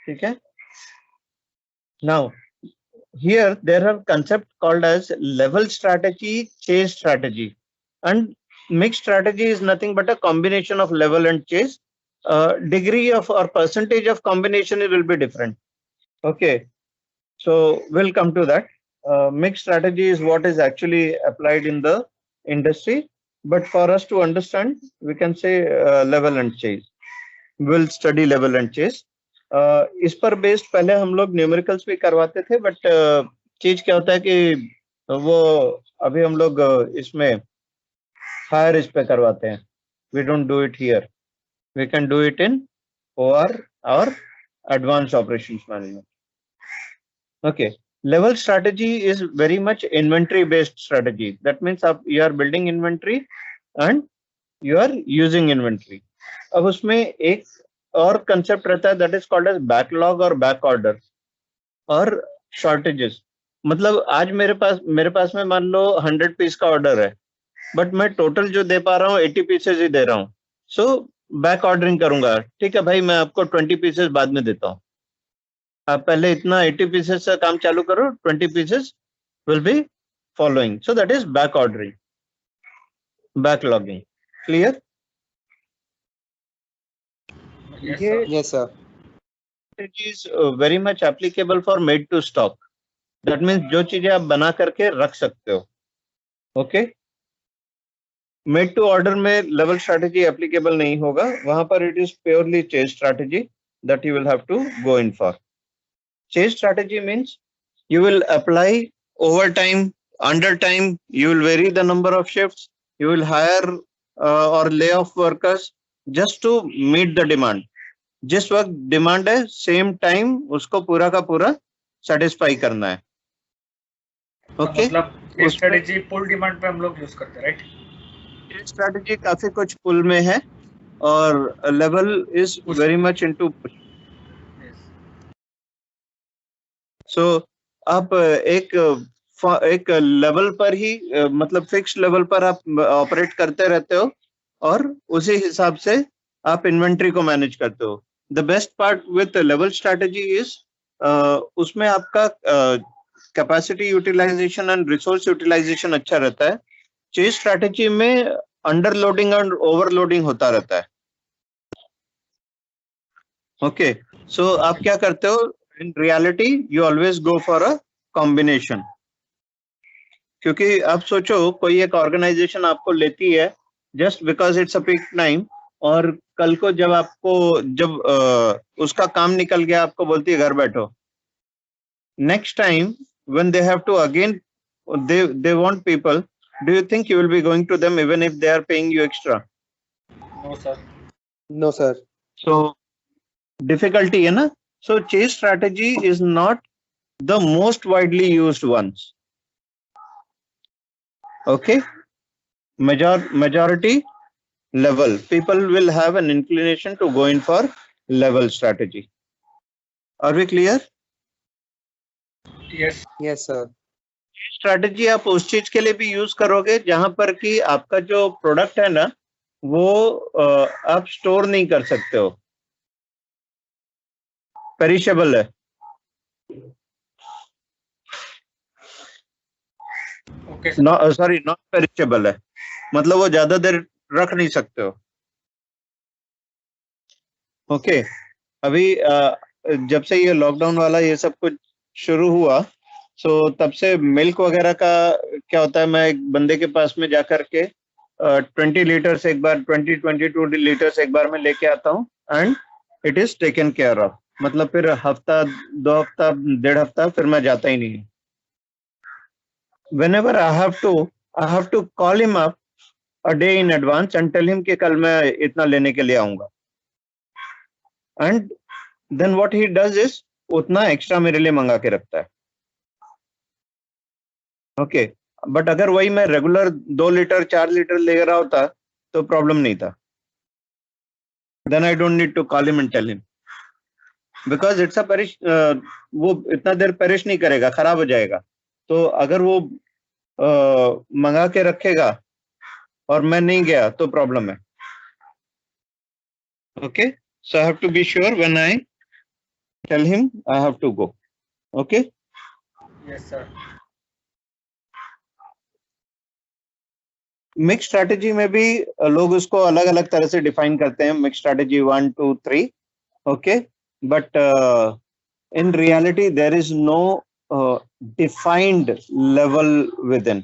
ठीक है. Now here there are concepts called as level strategy, chase strategy, and mixed strategy is nothing but a combination of level and chase. Degree of or percentage of combination will be different. Okay, so we'll come to that. Mixed strategy is what is actually applied in the industry, but for us to understand, we can say level and chase. We'll study level and chase. इस पर based पहले हम लोग numericals भी करवाते थे, but चीज क्या होता है कि वो अभी हम लोग इसमें हायर इस पे करवाते हैं. We don't do it here. We can do it in OR और advance operations management. Okay. Level strategy is very much inventory based strategy. That means you are building inventory and you are using inventory. अब उसमें एक और concept रहता है, that is called as backlog और back order और shortages. मतलब आज मेरे पास में मान लो 100 पीस का ऑर्डर है, बट मैं टोटल जो दे पा रहा हूँ 80 पीसेज ही दे रहा हूँ. सो बैक ऑर्डरिंग करूंगा. ठीक है भाई, मैं आपको 20 पीसेज बाद में देता हूँ. आप पहले इतना 80 पीसेज से काम चालू करो, 20 pieces will be following. So that is back ordering, backlogging. Clear? Yes, sir. Strategy is very much applicable for made to stock. That means जो चीजें आप बना करके रख सकते हो. ओके. मेड टू ऑर्डर में लेवल स्ट्रैटेजी एप्लीकेबल नहीं होगा. वहां पर it is purely chase strategy that you will have to go in for. Chase strategy means you will apply overtime, undertime, you will vary the number of shifts, you will hire or lay off workers just to meet the demand. जिस वक्त demand है same time उसको पूरा का पूरा satisfy करना है. Okay. मतलब ये स्ट्रेटजी पुल डिमांड पे हम लोग यूज करते हैं, राइट? ये स्ट्रेटजी काफी कुछ पुल में है और level is very much into push. So आप एक लेवल पर ही मतलब फिक्स लेवल पर आप ऑपरेट करते रहते हो और उसी हिसाब से आप इन्वेंट्री को मैनेज करते हो. The best part with level strategy is उसमें आपका capacity utilisation and resource utilisation अच्छा रहता है. चेज स्ट्रैटेजी में अंडरलोडिंग एंड ओवरलोडिंग होता रहता है. ओके. सो आप क्या करते हो? In reality, you always go for a combination. क्योंकि आप सोचो कोई एक ऑर्गेनाइजेशन आपको लेती है just because it's a peak time, और कल को जब उसका काम निकल गया आपको बोलती है घर बैठो. Next time when they have to again they want people, do you think you will be going to them even if they are paying you extra? No sir. No, sir. So difficulty है ना. So chase strategy is not the most widely used ones. Okay. Majority level people will have an inclination to go in for level strategy. Are we clear? Yes. Yes, sir. Strategy आप उस चीज के लिए भी use करोगे जहां पर कि आपका जो प्रोडक्ट है ना वो आप स्टोर नहीं कर सकते हो, पेरिशेबल है. ओके. सॉरी, नॉट पेरिशेबल है, मतलब वो ज्यादा देर रख नहीं सकते हो. ओके. अभी जब से ये लॉकडाउन वाला ये सब कुछ शुरू हुआ, सो तब से मिल्क वगैरह का क्या होता है, मैं एक बंदे के पास में जाकर के 20 लीटर्स एक बार 22 लीटर्स एक बार में लेके आता हूँ and it is taken care of. मतलब फिर हफ्ता 2 हफ्ता 1.5 हफ्ता फिर मैं जाता ही नहीं. whenever I have to call him up a day in advance and tell him कि कल मैं इतना लेने के लिए आऊंगा. And then what he does is उतना एक्स्ट्रा मेरे लिए मंगा के रखता है. ओके. बट अगर वही मैं रेगुलर 2 लीटर 4 लीटर ले रहा होता तो प्रॉब्लम नहीं था. Then I don't need to call him and tell him. Because it's a perish, वो इतना देर पेरिश नहीं करेगा, खराब हो जाएगा. तो अगर वो मंगा के रखेगा और मैं नहीं गया तो प्रॉब्लम है. Okay, so I have to be sure when I tell him I have to go. Okay. Yes, sir. Mix strategy में भी लोग उसको अलग अलग तरह से डिफाइन करते हैं, mix strategy 1 2 3. Okay, but in reality there is no defined level within.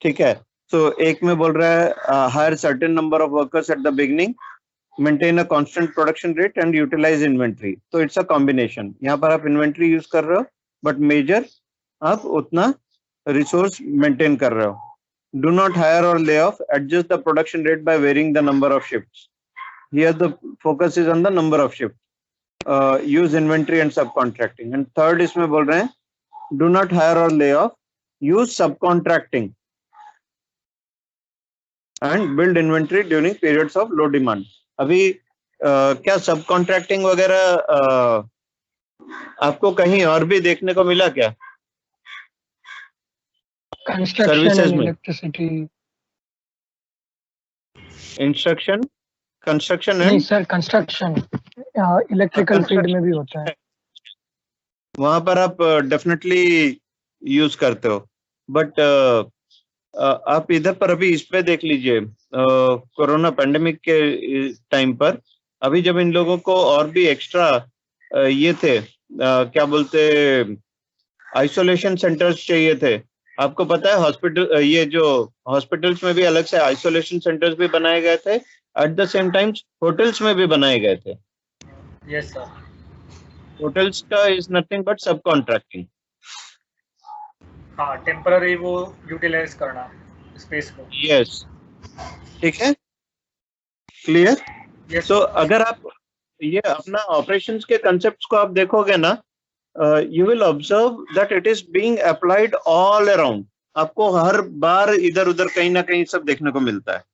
ठीक है, तो एक में बोल रहा है hire certain number of workers at the beginning, maintain a constant production rate and utilise inventory. तो इट्स अ कॉम्बिनेशन. यहाँ पर आप इन्वेंट्री यूज कर रहे हो बट मेजर आप उतना रिसोर्स मेंटेन कर रहे हो. Do not hire or lay off. Adjust the production rate by varying the number of shifts. Here the focus is on the number of shifts. Use inventory and subcontracting. And third इसमें बोल रहे हैं do not hire or lay off. Use subcontracting and build inventory during periods of low demand. अभी क्या subcontracting वगैरह आपको कहीं और भी देखने को मिला क्या? कंस्ट्रक्शन Services एंड में इलेक्ट्रिसिटी. इंस्ट्रक्शन कंस्ट्रक्शन नहीं and sir, construction electrical field में भी होता है. वहां पर आप डेफिनेटली यूज करते हो. बट आप इधर पर अभी इस पे देख लीजिए, कोरोना पैंडेमिक के टाइम पर अभी जब इन लोगों को और भी एक्स्ट्रा ये थे क्या बोलते आइसोलेशन सेंटर्स चाहिए थे. आपको पता है हॉस्पिटल, ये जो हॉस्पिटल्स में भी अलग से आइसोलेशन सेंटर्स भी बनाए गए थे, at the same time hotels में भी बनाए गए थे. Yes sir. होटल्स का इज नथिंग बट सब कॉन्ट्रैक्टिंग. हाँ, टेम्पररी वो यूटिलाइज करना स्पेस को. यस, ठीक है, क्लियर. यस. सो अगर आप ये अपना ऑपरेशंस के कंसेप्ट्स को आप देखोगे ना, you will observe that it is being applied all around. आपको हर बार इधर उधर कहीं ना कहीं सब देखने को मिलता है.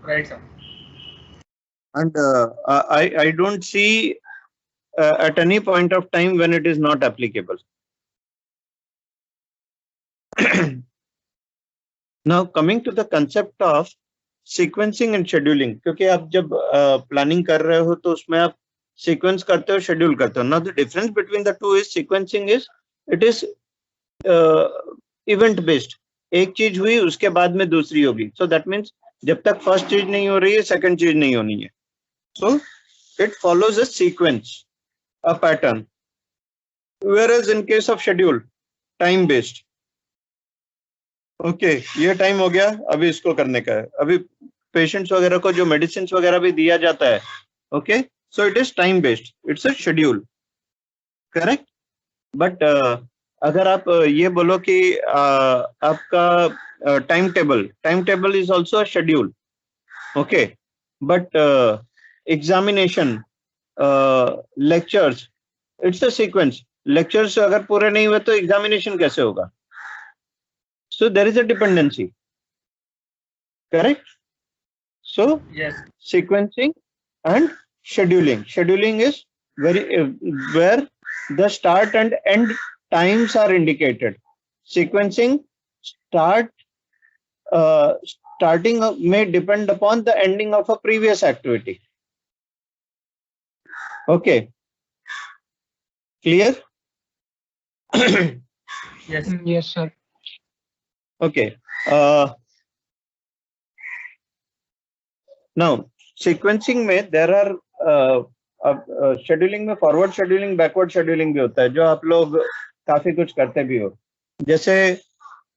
Right sir. And I don't see at any point of time when it is not applicable. Now coming to the concept of sequencing and scheduling, क्योंकि आप जब प्लानिंग कर रहे हो तो उसमें आप सीक्वेंस करते हो, शेड्यूल करते हो. Now the difference between the two is sequencing is it is event based. एक चीज हुई उसके बाद में दूसरी होगी. सो दैट मीन्स जब तक फर्स्ट चीज नहीं हो रही है सेकंड चीज नहीं होनी है. So it follows a sequence, a pattern. whereas in case of schedule, time based. Okay, ये टाइम हो गया, अभी इसको करने का है. अभी पेशेंट्स वगैरह को जो मेडिसिन वगैरह भी दिया जाता है. Okay, so it is time based, it's a schedule, correct. but अगर आप ये बोलो कि आपका time table is also a schedule, okay. but examination, lectures, it's a sequence. lectures अगर पूरे नहीं हुए तो examination कैसे होगा? so there is a dependency, correct. so yes. sequencing and scheduling is very where the start and end times are indicated. Sequencing starting may depend upon the ending of a previous activity. Okay, clear. Yes. Yes sir. Okay, now sequencing में there are scheduling में forward scheduling, backward scheduling भी होता है, जो आप लोग काफी कुछ करते भी हो. जैसे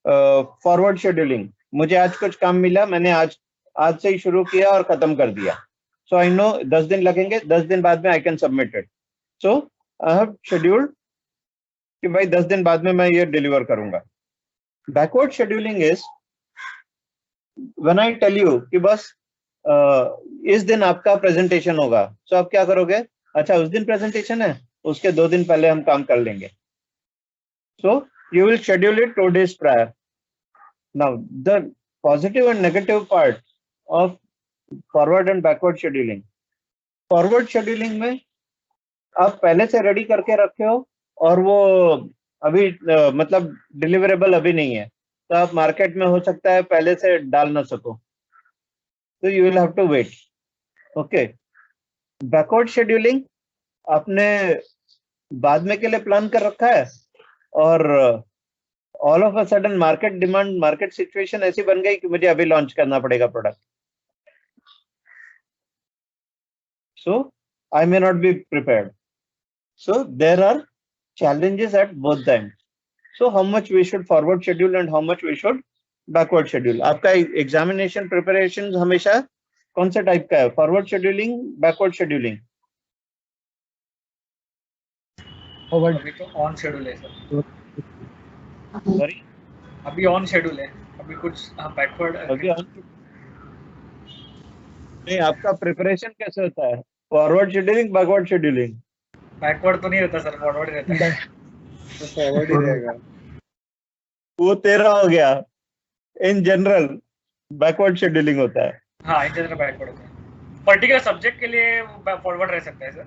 फॉरवर्ड शेड्यूलिंग, मुझे आज कुछ काम मिला, मैंने आज से ही शुरू किया और खत्म कर दिया. सो आई नो 10 दिन लगेंगे, 10 दिन बाद में I can submit it. So I have scheduled कि भाई 10 दिन बाद में मैं ये डिलीवर करूंगा. Backward scheduling is when I tell you कि बस इस दिन आपका प्रेजेंटेशन होगा. सो आप क्या करोगे? अच्छा, उस दिन प्रेजेंटेशन है, उसके 2 दिन पहले हम काम कर लेंगे. So you will schedule it 2 days prior. Now the positive and negative part of forward and backward scheduling. Forward scheduling में आप पहले से रेडी करके रखे हो और वो अभी मतलब डिलीवरेबल अभी नहीं है, तो आप मार्केट में हो सकता है पहले से डाल ना सको, so you will have to wait. Okay, backward scheduling आपने बाद में के लिए प्लान कर रखा है और all of a sudden market demand, market situation ऐसी बन गई कि मुझे अभी लॉन्च करना पड़ेगा product, so I may not be prepared. So there are challenges at both the ends. So how much we should forward schedule and how much we should backward schedule? आपका examination preparation हमेशा कौन से type का है, forward scheduling, backward scheduling? Forward. अभी तो on schedule है sir, sorry, अभी ऑन शेड्यूल है, अभी कुछ बैकवर्ड अभी नहीं, आपका प्रिपरेशन कैसे होता है, forward scheduling, backward scheduling? Backward तो नहीं रहता सर, फॉरवर्ड ही रहता है। तो फॉरवर्ड ही रहेगा। वो तेरा हो गया, इन जनरल बैकवर्ड शेड्यूलिंग होता है। हाँ, इन जनरल बैकवर्ड होता है, पर्टिकुलर सब्जेक्ट के लिए फॉरवर्ड रह सकता है सर।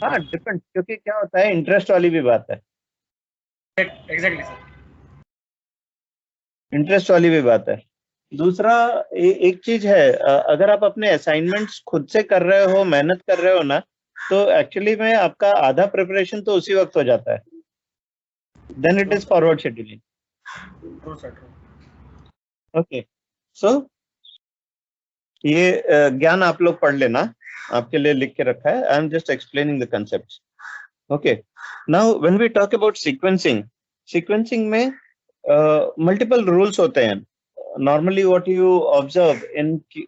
हाँ, डिपेंड, क्योंकि क्या होता है, इंटरेस्ट वाली भी बात है। एग्जैक्टली सर, इंटरेस्ट वाली भी बात है। दूसरा एक चीज है, अगर आप अपने असाइनमेंट्स खुद से कर रहे हो, मेहनत कर रहे हो ना, तो एक्चुअली में आपका आधा प्रिपरेशन तो उसी वक्त हो जाता है, then it is forward scheduling. True sir, true. Okay, so ये ज्ञान आप लोग पढ़ लेना, आपके लिए लिख के रखा है, I am just explaining the concepts. Okay, now when we talk about sequencing, sequencing में मल्टीपल रूल्स होते हैं। Normally what you observe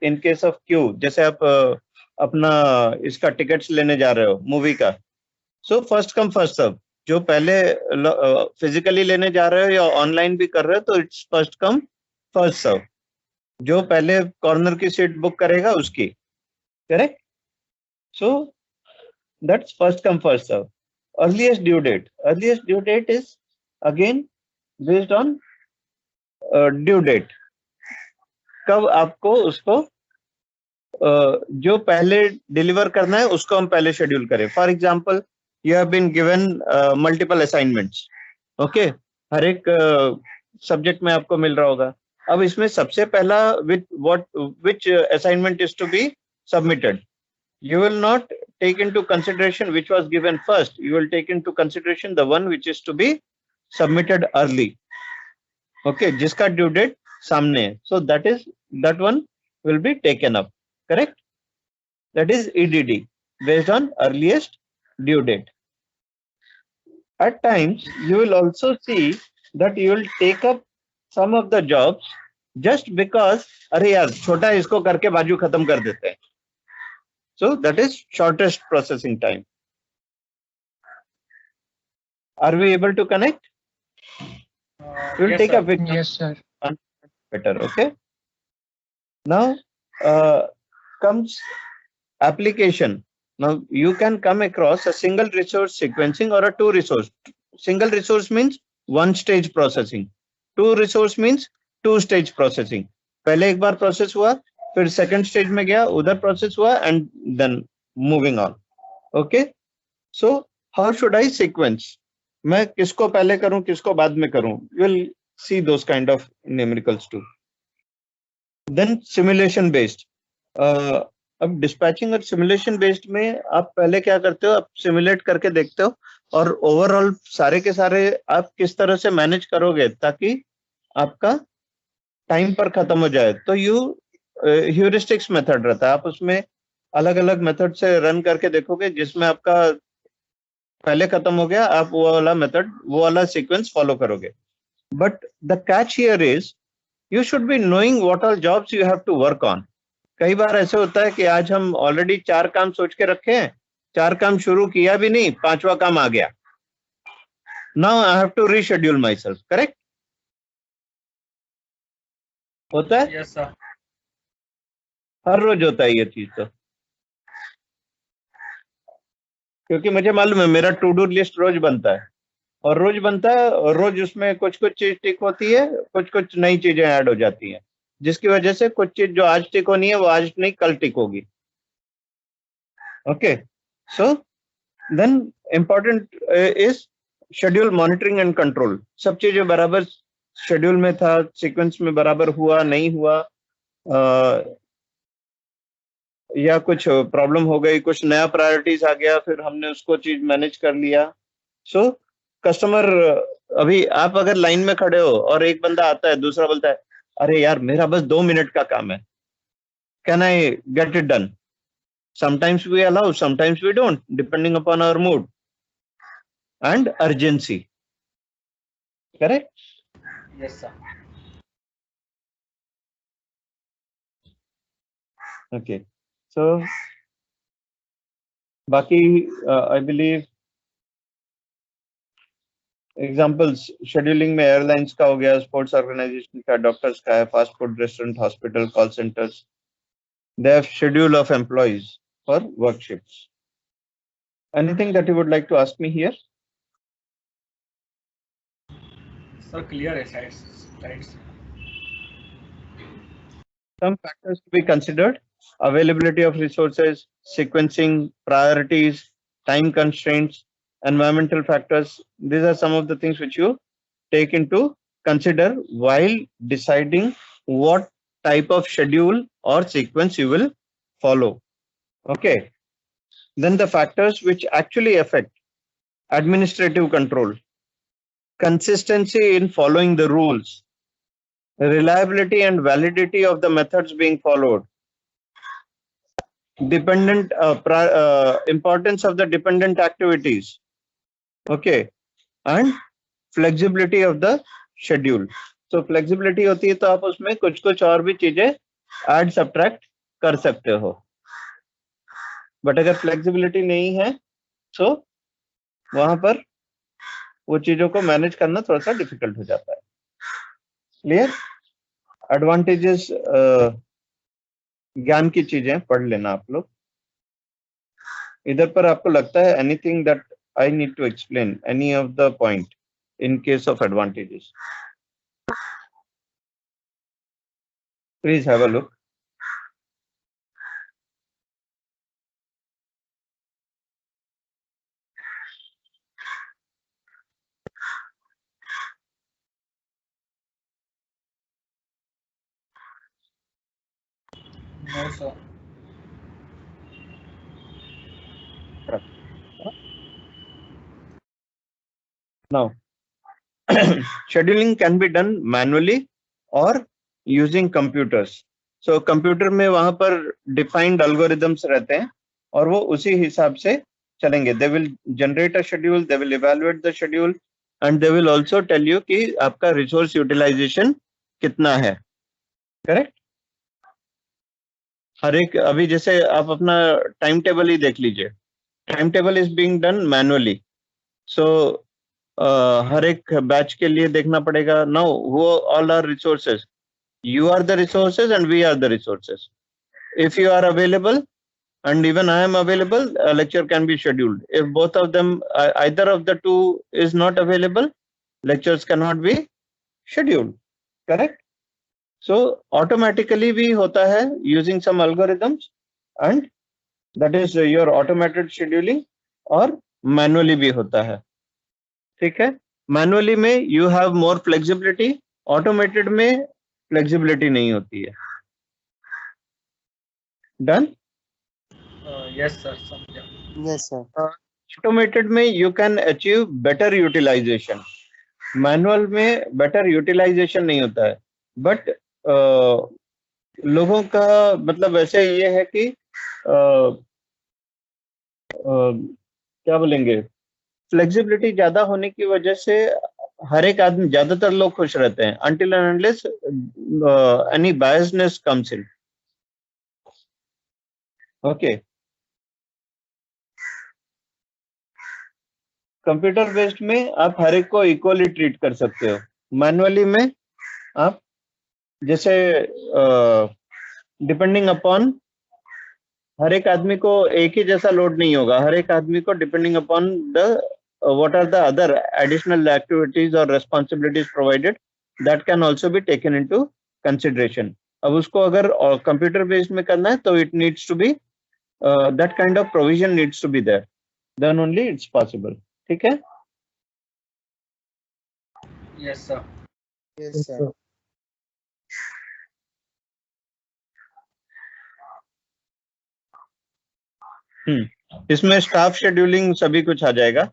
in case of queue, जैसे आप अपना इसका टिकट्स लेने जा रहे हो मूवी का, so first come first serve. जो पहले फिजिकली लेने जा रहे हो या ऑनलाइन भी कर रहे हो तो it's first come first serve, जो पहले कॉर्नर की सीट बुक करेगा उसकी, correct? So that's first come first serve. Earliest due date is again based on due date, कब आपको उसको जो पहले डिलीवर करना है उसको हम पहले शेड्यूल करें। For example, you have been given multiple assignments, okay, हर एक सब्जेक्ट में आपको मिल रहा होगा। अब इसमें सबसे पहला which assignment is to be submitted, you will not take into consideration which was given first, you will take into consideration the one which is to be submitted early, okay, जिसका due date सामने है, so that one will be taken up, correct? That is EDD, based on earliest due date. At times you will also see that you will take up some of the jobs just because अरे यार छोटा है, इसको करके बाजू खत्म कर देते हैं, so that is shortest processing time. Are we able to connect? We will yes, take sir. up with Yes, sir. better, okay? Now comes application. Now you can come across a single resource sequencing or a two resource. Single resource means one stage processing, two resource means two stage processing. पहले एक बार process हुआ, फिर second stage में गया, उधर process हुआ, and then moving on, okay? So how should I sequence, मैं किसको पहले करूं किसको बाद में करूं, will see those kind of numericals too. Then simulation based, अब डिस्पैचिंग और सिमुलेशन बेस्ड में आप पहले क्या करते हो, आप सिमुलेट करके देखते हो और ओवरऑल सारे के सारे आप किस तरह से मैनेज करोगे ताकि आपका टाइम पर खत्म हो जाए। तो ह्यूरिस्टिक्स मेथड रहता है, आप उसमें अलग अलग मेथड से रन करके देखोगे, जिसमें आपका पहले खत्म हो गया, आप वो वाला मेथड, वो वाला सीक्वेंस फॉलो करोगे। But the catch here is you should be knowing what all jobs you have to work on. कई बार ऐसे होता है कि आज हम ऑलरेडी 4 काम सोच के रखे हैं, 4 काम शुरू किया भी नहीं, 5वां काम आ गया, now I have to reschedule myself, correct? होता है, yes, sir. हर रोज होता है ये चीज, तो क्योंकि मुझे मालूम है मेरा टू डू लिस्ट रोज बनता है, और रोज बनता है और रोज उसमें कुछ कुछ चीज टिक होती है, कुछ कुछ नई चीजें ऐड हो जाती हैं, जिसकी वजह से कुछ चीज जो आज टिक होनी है वो आज नहीं कल टिक होगी, okay? So then important is schedule monitoring and control. सब चीजें बराबर शेड्यूल में था, सीक्वेंस में बराबर हुआ नहीं हुआ, या कुछ प्रॉब्लम हो गई, कुछ नया प्रायोरिटीज आ गया, फिर हमने उसको चीज मैनेज कर लिया. सो कस्टमर, अभी आप अगर लाइन में खड़े हो और एक बंदा आता है, दूसरा बोलता है अरे यार मेरा बस 2 मिनट का काम है, can I get it done? Sometimes we allow, sometimes we don't, depending upon our mood and urgency. Correct? Yes, sir. Okay. So, Baki, I believe examples scheduling में airlines का हो गया, sports organization का, doctors का है, fast food restaurant, hospital, call centers. They have schedule of employees for work shifts. Anything that you would like to ask me here? Sir, clear है slides. Some factors to be considered: availability of resources, sequencing, priorities, time constraints, environmental factors. These are some of the things which you take into consider while deciding what type of schedule or sequence you will follow. Okay. Then the factors which actually affect administrative control, consistency in following the rules, reliability and validity of the methods being followed, dependent importance of the dependent activities, okay, and flexibility of the schedule. So flexibility होती है तो आप उसमें कुछ कुछ और भी चीजें add subtract कर सकते हो, बट अगर flexibility नहीं है तो वहां पर वो चीजों को मैनेज करना थोड़ा सा डिफिकल्ट हो जाता है. क्लियर? एडवांटेजेस ज्ञान की चीजें पढ़ लेना आप लोग. इधर पर आपको लगता है anything that I need to explain, any of the point in case of advantages? Please have a look. No, sir. Now, scheduling can be done manually or using computers. So computer में वहां पर defined algorithms रहते हैं और वो उसी हिसाब से चलेंगे. They will generate a schedule, they will evaluate the schedule, and they will also tell you कि आपका resource utilization कितना है. Correct? हर एक, अभी जैसे आप अपना टाइम टेबल ही देख लीजिए, time table is being done manually. So हर एक बैच के लिए देखना पड़ेगा. नाउ वो all are resources, you are the resources and we are the resources. If you are available and even I am available, a lecture can be scheduled. If both of them, either of the two is not available, lectures cannot be scheduled. Correct? So automatically भी होता है using some algorithms, and that is your automated scheduling, और manually भी होता है. ठीक है? Manually में you have more flexibility, automated में flexibility नहीं होती है. Done? Yes, sir. समझा. Yes, sir. Automated में you can achieve better utilization. Manual में better utilization नहीं होता है. But लोगों का मतलब वैसे ये है कि क्या बोलेंगे, फ्लेक्सिबिलिटी ज्यादा होने की वजह से हर एक आदमी, ज्यादातर लोग खुश रहते हैं until and unless any biasness comes in. Okay. Computer based में आप हर एक को इक्वली ट्रीट कर सकते हो. मैनुअली में आप जैसे डिपेंडिंग अपॉन, हर एक आदमी को एक ही जैसा लोड नहीं होगा. हर एक आदमी को depending upon the what are the other additional activities or responsibilities provided, that can also be taken into consideration. अब उसको अगर कंप्यूटर बेस्ड में करना है तो it needs to be that kind of provision needs to be there, then only it's possible. ठीक है? Yes, sir. Yes, sir. इसमें स्टाफ शेड्यूलिंग सभी कुछ आ जाएगा।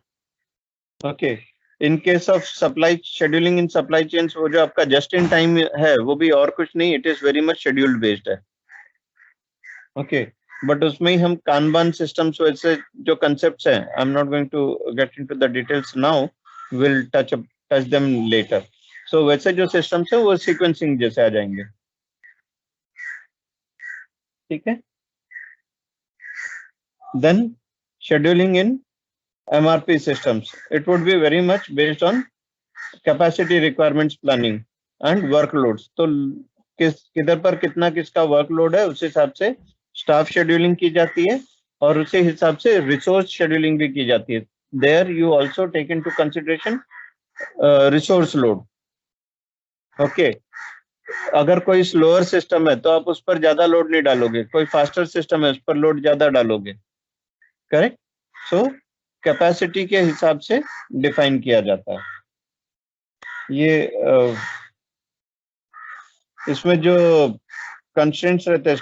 Okay, in case of supply scheduling in supply chain, वो जो आपका just in time है वो भी और कुछ नहीं, it is very much scheduled based है। ओके, बट उसमें ही हम कानबान सिस्टम्स वैसे जो कंसेप्ट्स हैं, I am not going to get into the details now, will touch them later. So वैसे जो सिस्टम्स है वो सीक्वेंसिंग जैसे आ जाएंगे। ठीक है, then scheduling in MRP systems, it would be very much based on capacity requirements planning and workloads। तो किधर पर कितना किसका वर्कलोड है उस हिसाब से स्टाफ शेड्यूलिंग की जाती है और उसी हिसाब से रिसोर्स शेड्यूलिंग भी की जाती है। There you also take into consideration resource load. Okay, अगर कोई स्लोअर सिस्टम है तो आप उस पर ज्यादा लोड नहीं डालोगे, कोई फास्टर सिस्टम है उस पर लोड ज्यादा डालोगे। करेक्ट, सो कैपेसिटी के हिसाब से डिफाइन किया जाता है। ये इसमें जो कंस्ट्रेंट्स रहते हैं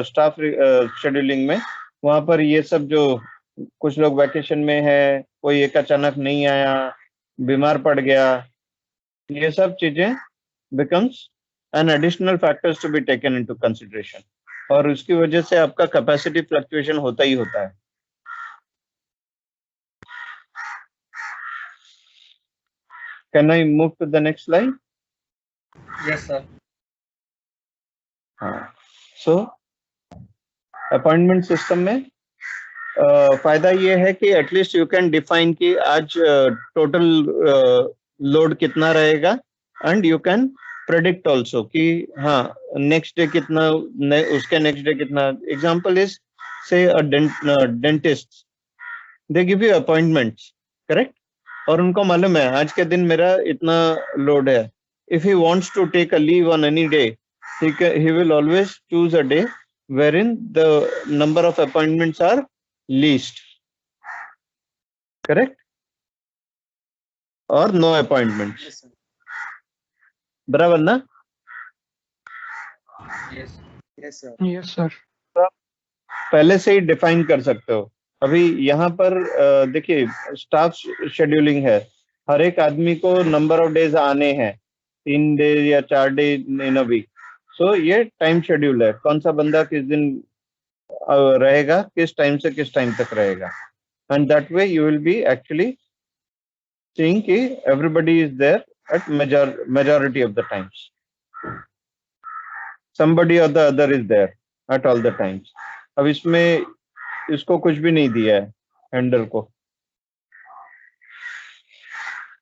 स्टाफ शेड्यूलिंग में, वहां पर ये सब जो कुछ लोग वैकेशन में है, कोई एक अचानक नहीं आया, बीमार पड़ गया, ये सब चीजें becomes an additional factors to be taken into consideration, और उसकी वजह से आपका कैपेसिटी फ्लक्चुएशन होता ही होता है। Can I move to the next slide? Yes, sir. So appointment system में फायदा ये है कि एटलीस्ट यू कैन डिफाइन कि आज टोटल लोड कितना रहेगा, and you can predict also कि हाँ नेक्स्ट डे कितना, उसके नेक्स्ट डे कितना। एग्जाम्पल इज से dentist, they give you appointments, correct, और उनको मालूम है आज के दिन मेरा इतना लोड है। If he wants to take a leave on any day, he will always choose a day wherein the number of appointments are least, correct, or no appointments। Yes, sir. बराबर ना? Yes. Yes, sir. Yes, sir. पहले से ही define कर सकते हो। अभी यहाँ पर देखिए स्टाफ शेड्यूलिंग है, हर एक आदमी को नंबर ऑफ डेज आने हैं, 3 डे या 4 डे इन अ वीक। सो ये टाइम शेड्यूल है, कौन सा बंदा किस दिन रहेगा, किस टाइम से किस टाइम तक रहेगा, and that way you will be actually seeing कि everybody is there at majority of the times, somebody or the other is there at all the times। अब इसमें इसको कुछ भी नहीं दिया है हैंडल को,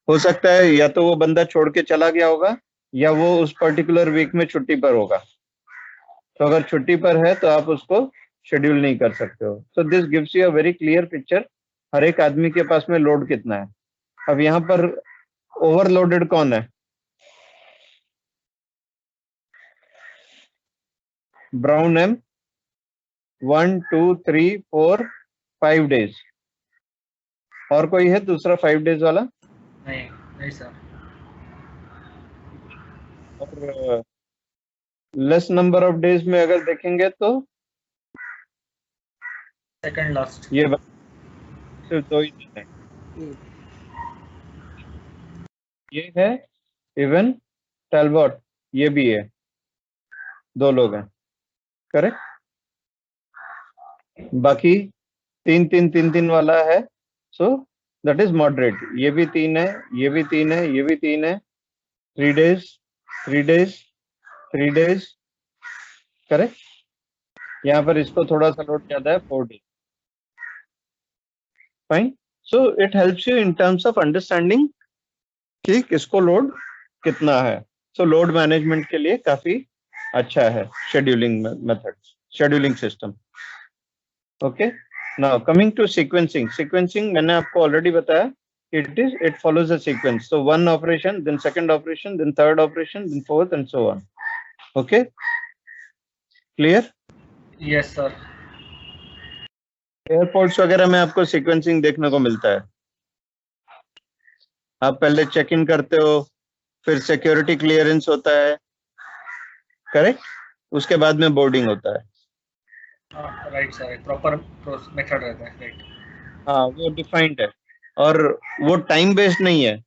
हो सकता है या तो वो बंदा छोड़ के चला गया होगा या वो उस पर्टिकुलर वीक में छुट्टी पर होगा। तो अगर छुट्टी पर है तो आप उसको शेड्यूल नहीं कर सकते हो। So this gives you a very clear picture, हर एक आदमी के पास में लोड कितना है। अब यहाँ पर ओवरलोडेड कौन है? ब्राउन एम 1 2 3 4 5 डेज, और कोई है दूसरा 5 डेज वाला? नहीं नहीं सर। और लेस नंबर ऑफ डेज में अगर देखेंगे तो सेकंड लास्ट। ये सिर्फ 2 ही दिन है। ये है इवन टैलबॉट, ये भी है, 2 लोग हैं, करेक्ट। बाकी 3 वाला है, सो दैट इज मॉडरेट। ये भी 3 है, ये भी 3 है, ये भी 3 है, 3 डेज 3 डेज 3 डेज, करेक्ट। यहाँ पर इसको थोड़ा सा लोड ज्यादा है, 4 days, fine. So it helps you in terms of understanding कि किसको लोड कितना है। सो लोड मैनेजमेंट के लिए काफी अच्छा है scheduling method, scheduling system. Okay, now coming to sequencing. Sequencing मैंने आपको ऑलरेडी बताया, it follows a sequence, so 1 operation, then 2nd operation, then 3rd operation, then 4th and so on। okay, clear? Yes sir. Airports वगैरह में आपको sequencing देखने को मिलता है। आप पहले चेक इन करते हो, फिर सिक्योरिटी क्लियरेंस होता है, करेक्ट, उसके बाद में बोर्डिंग होता है। राइट सर, प्रॉपर मेथड रहता है, राइट। हाँ, वो डिफाइंड है और वो टाइम बेस्ड नहीं है।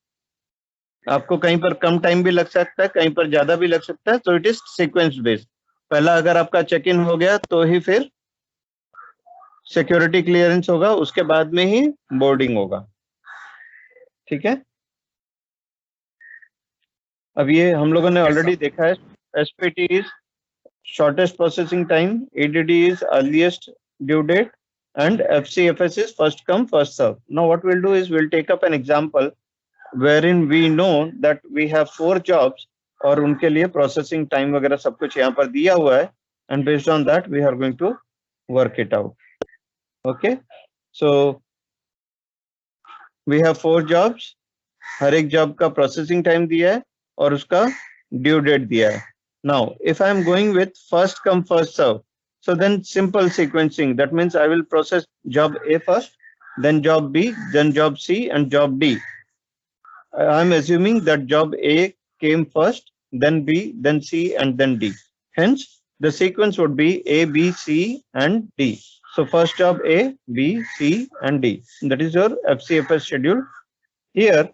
आपको कहीं पर कम टाइम भी लग सकता है, कहीं पर ज्यादा भी लग सकता है, तो इट इज सीक्वेंस बेस्ड। पहला अगर आपका चेक इन हो गया तो ही फिर सिक्योरिटी क्लियरेंस होगा, उसके बाद में ही बोर्डिंग होगा। ठीक है, अब ये हम लोगों ने ऑलरेडी देखा है। SPT is shortest processing time, ADD is earliest due date, and FCFS is first come first serve. Now what we'll do is we'll take up an example wherein we know that we have 4 jobs और उनके लिए processing time वगैरह सब कुछ यहाँ पर दिया हुआ है, and based on that we are going to work it out. Okay, so we have 4 jobs, हर एक job का processing time दिया है और उसका due date दिया है. Now, if I am going with first come first serve, so then simple sequencing. That means I will process job A first, then job B, then job C, and job D. I am assuming that job A came first, then B, then C, and then D. Hence, the sequence would be A, B, C, and D. So first job A, B, C, and D. That is your FCFS schedule. Here,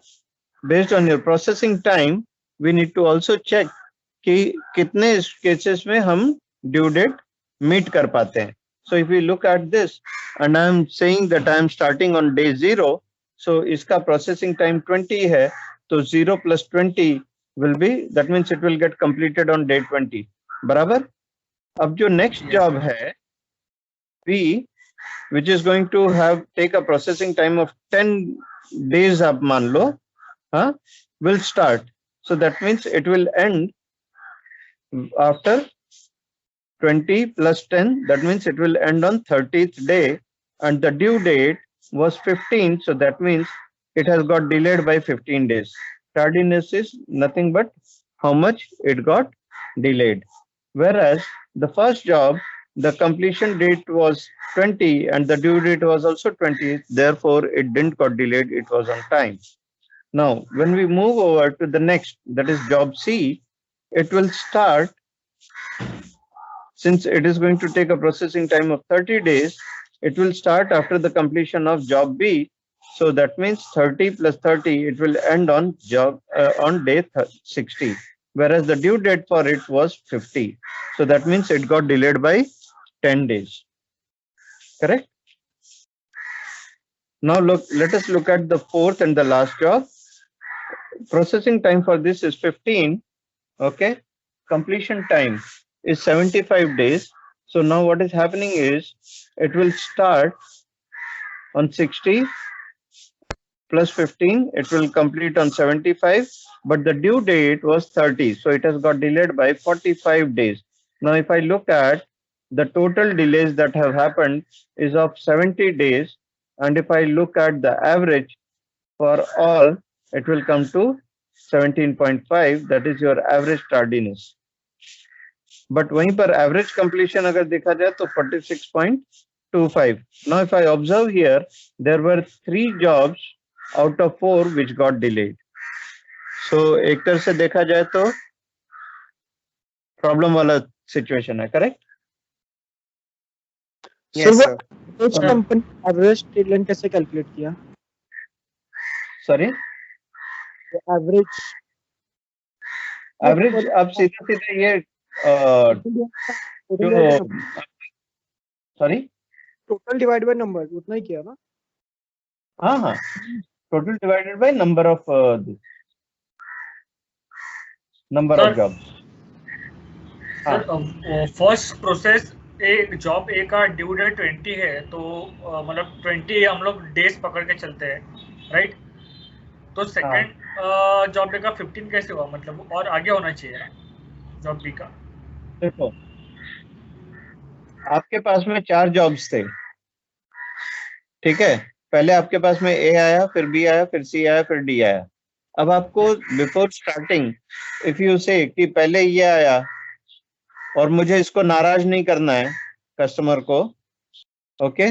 based on your processing time, we need to also check कि कितने cases में हम due date meet कर पाते हैं. So if you look at this and I am saying that I am starting on day 0, so इसका processing time 20 है, तो 0 + 20 will be, that means it will get completed on day 20. बराबर. अब जो next job है B, which is going to have take a processing time of 10 days, आप मान लो, हाँ, will start. So that means it will and after 20 + 10, that means it will end on 30th day, and the due date was 15, so that means it has got delayed by 15 days. Tardiness is nothing but how much it got delayed. Whereas the first job, the completion date was 20 and the due date was also 20, therefore it didn't got delayed, it was on time. Now when we move over to the next, that is job C, it will start, since it is going to take a processing time of 30 days, it will start after the completion of job B. So that means 30 + 30, it will end on on day 60, whereas the due date for it was 50. So that means it got delayed by 10 days. Correct? Now let us look at the fourth and the last job. Processing time for this is 15. Okay, completion time is 75 days. So now what is happening is it will start on 60 + 15, it will complete on 75, but the due date was 30, so it has got delayed by 45 days. Now if I look at the total delays that have happened is of 70 days, and if I look at the average for all, it will come to 17.5, that is your average tardiness. But वहीं पर average completion अगर देखा जाए तो 46.25. Now if I observe here, there were 3 jobs out of 4 which got delayed. So एक तरह से देखा जाए तो problem वाला situation है, correct? Yes, sir. which company average deadline कैसे calculate किया? Sorry? Average अब सीधे ये जो sorry total divide by number उतना ही किया ना? हाँ, total divided by number of jobs. Sir first process एक जॉब ए का ड्यू डेट 20 है, तो मतलब 20 हम लोग डेज पकड़ के चलते हैं, राइट? तो सेकंड जॉब ए का 15 कैसे हुआ, मतलब और आगे होना चाहिए ना जॉब बी का? देखो, आपके पास में 4 जॉब्स थे, ठीक है? पहले आपके पास में ए आया, फिर बी आया, फिर सी आया, फिर डी आया. अब आपको बिफोर स्टार्टिंग इफ यू से कि पहले ये आया और मुझे इसको नाराज नहीं करना है कस्टमर को, ओके,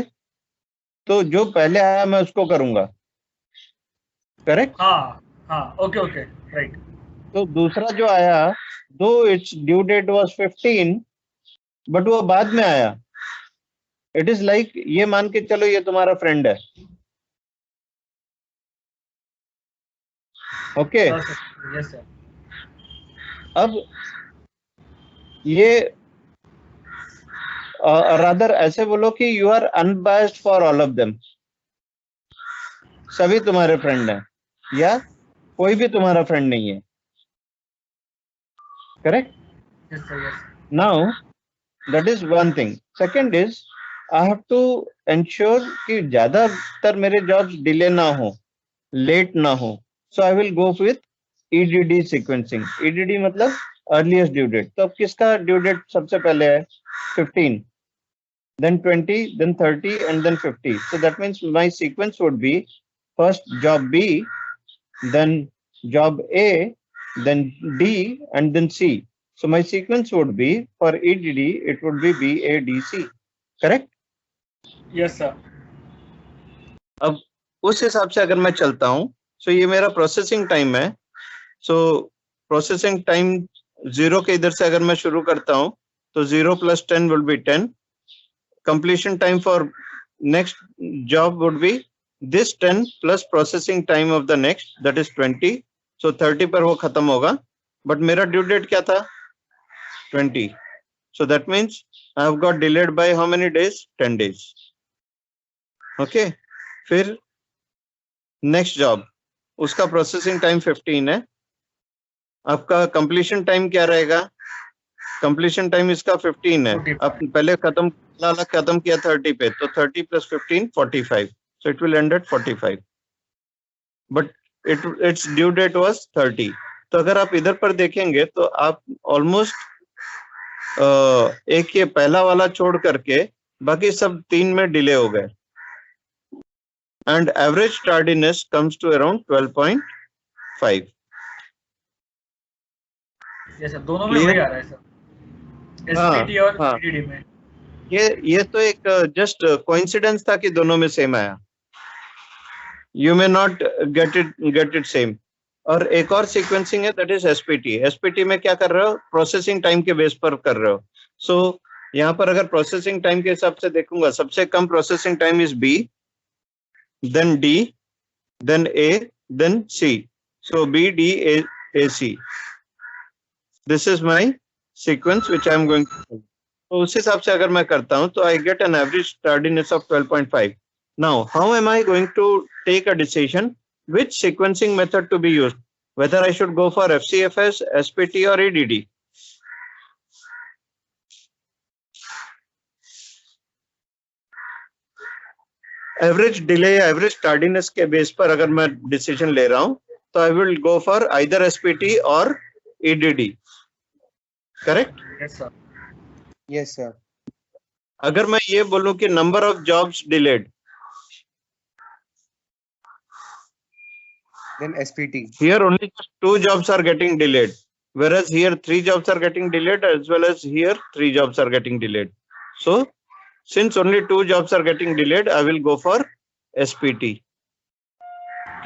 तो जो पहले आया मैं उसको करूंगा, करेक्ट? हाँ, ओके, राइट. तो दूसरा जो आया, though its due date was 15, but वो बाद में आया, इट इज लाइक ये मान के चलो ये तुम्हारा फ्रेंड है, ओके। Yes sir. अब ये रादर ऐसे बोलो कि you are unbiased for all of them, सभी तुम्हारे फ्रेंड हैं या कोई भी तुम्हारा फ्रेंड नहीं है, correct? Yes sir. Yes. Now that is one thing. Second is I have to ensure कि ज्यादातर मेरे जॉब्स डिले ना हो, लेट ना हो, so I will go with EDD sequencing. EDD मतलब अर्लीस्ट ड्यू डेट। तो अब किसका ड्यू डेट सबसे पहले है? 15, then 20, then 30, and then 50. So that means my sequence would be first job B, then job A, then D, and then C. So my sequence would be for EDD, it would be B, A, D, C. Correct? Yes sir. अब उस हिसाब से अगर मैं चलता हूं, so ये मेरा प्रोसेसिंग टाइम है। So प्रोसेसिंग टाइम 0 के इधर से अगर मैं शुरू करता हूं तो 0 + 10 will be 10. Completion time for next job would be this 10 plus processing time of the next, that is 20. So 30 पर वो खत्म होगा, but मेरा ड्यू डेट क्या था? 20. So that means I have got delayed by how many days? 10 days. Okay. फिर next job, उसका processing time 15 है। आपका completion time क्या रहेगा? Completion time इसका 15 है। अब पहले खत्म किया 30 पे, तो 30 + 15 45. So it will end at 45. But its due date was 30. तो अगर आप इधर पर देखेंगे तो आप ऑलमोस्ट एक ये पहला वाला छोड़ करके बाकी सब 3 में डिले हो गए। And average tardiness comes to around 12.5. Yes sir, दोनों में वही आ रहा है सर, एसपीटी और ईडीडी में। ये तो एक जस्ट कोइंसिडेंस था कि दोनों में सेम आया। You may not get it same. और एक और सीक्वेंसिंग है, दैट इज एसपीटी। एसपीटी में क्या कर रहे हो? प्रोसेसिंग टाइम के बेस पर कर रहे हो। सो यहाँ पर अगर प्रोसेसिंग टाइम के हिसाब से देखूंगा, सबसे कम processing time is B, then D, then A, then C. So B D A C, this is my sequence which I am going to. तो उस हिसाब से अगर मैं करता हूं तो I get an average tardiness of 12.5. Now how am I going to take a decision which sequencing method to be used, whether I should go for FCFS, SPT or EDD? Average delay या average tardiness के base पर अगर मैं decision ले रहा हूं तो I will go for either SPT और EDD. Correct? Yes sir. Yes sir. अगर मैं ये बोलूं कि number of jobs delayed, then SPT. Here only just 2 jobs are getting delayed, whereas here 3 jobs are getting delayed, as well as here 3 jobs are getting delayed. So since only 2 jobs are getting delayed, I will go for SPT.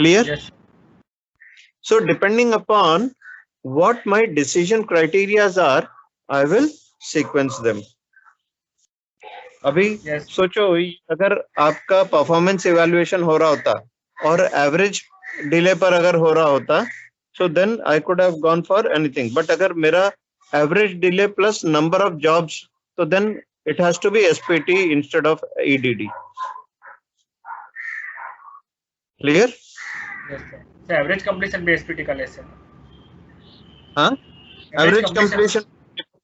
Clear? Yes. So depending upon what my decision criteria are, I will sequence them. अभी सोचो, अगर आपका performance evaluation हो रहा होता और average delay पर अगर हो रहा होता, so then I could have gone for anything. But अगर मेरा average delay plus number of jobs, so then it has to be SPT instead of EDD. Clear? Yes sir. So average completion पे SPT का less है। हाँ, average completion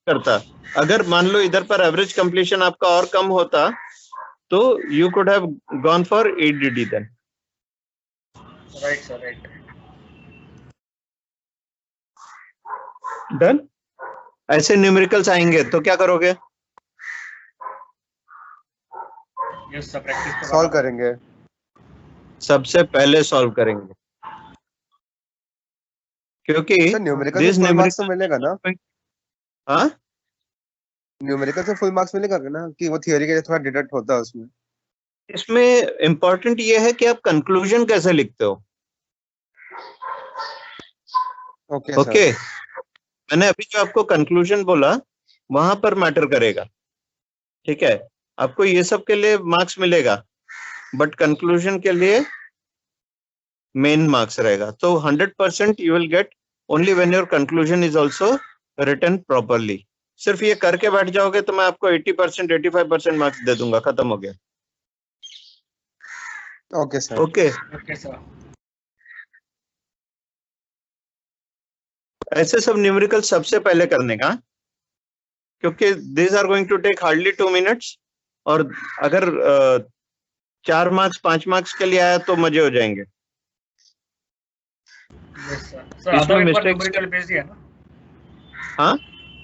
करता। अगर मान लो इधर पर average completion आपका और कम होता, तो you could have gone for EDD then. Right sir, right. Done? ऐसे न्यूमेरिकल्स आएंगे तो क्या करोगे? Yes sir, प्रैक्टिस सॉल्व करेंगे। सबसे पहले सॉल्व करेंगे, क्योंकि न्यूमेरिकल से फुल मार्क्स तो मिलेगा ना? हाँ, न्यूमेरिकल से फुल मार्क्स मिलेगा ना, कि वो थियरी के थोड़ा डिडक्ट होता है उसमें? इसमें इंपॉर्टेंट ये है कि आप कंक्लूजन कैसे लिखते हो। ओके, मैंने अभी जो आपको कंक्लूजन बोला वहां पर मैटर करेगा। ठीक है, आपको ये सब के लिए मार्क्स मिलेगा, बट कंक्लूजन के लिए मेन मार्क्स रहेगा. तो 100% you will get only when your conclusion is also written properly. सिर्फ ये करके बैठ जाओगे तो मैं आपको 80% 85% मार्क्स दे दूंगा, खत्म हो गया. Okay sir. Okay, okay sir. ऐसे सब न्यूमेरिकल सबसे पहले करने का, क्योंकि this are going to take hardly 2 minutes. और अगर 4 मार्क्स 5 मार्क्स के लिए आया तो मजे हो जाएंगे. Yes sir. सर आधा इसमें पेपर mistakes- न्यूमेरिकल बेस्ड ही है ना? हाँ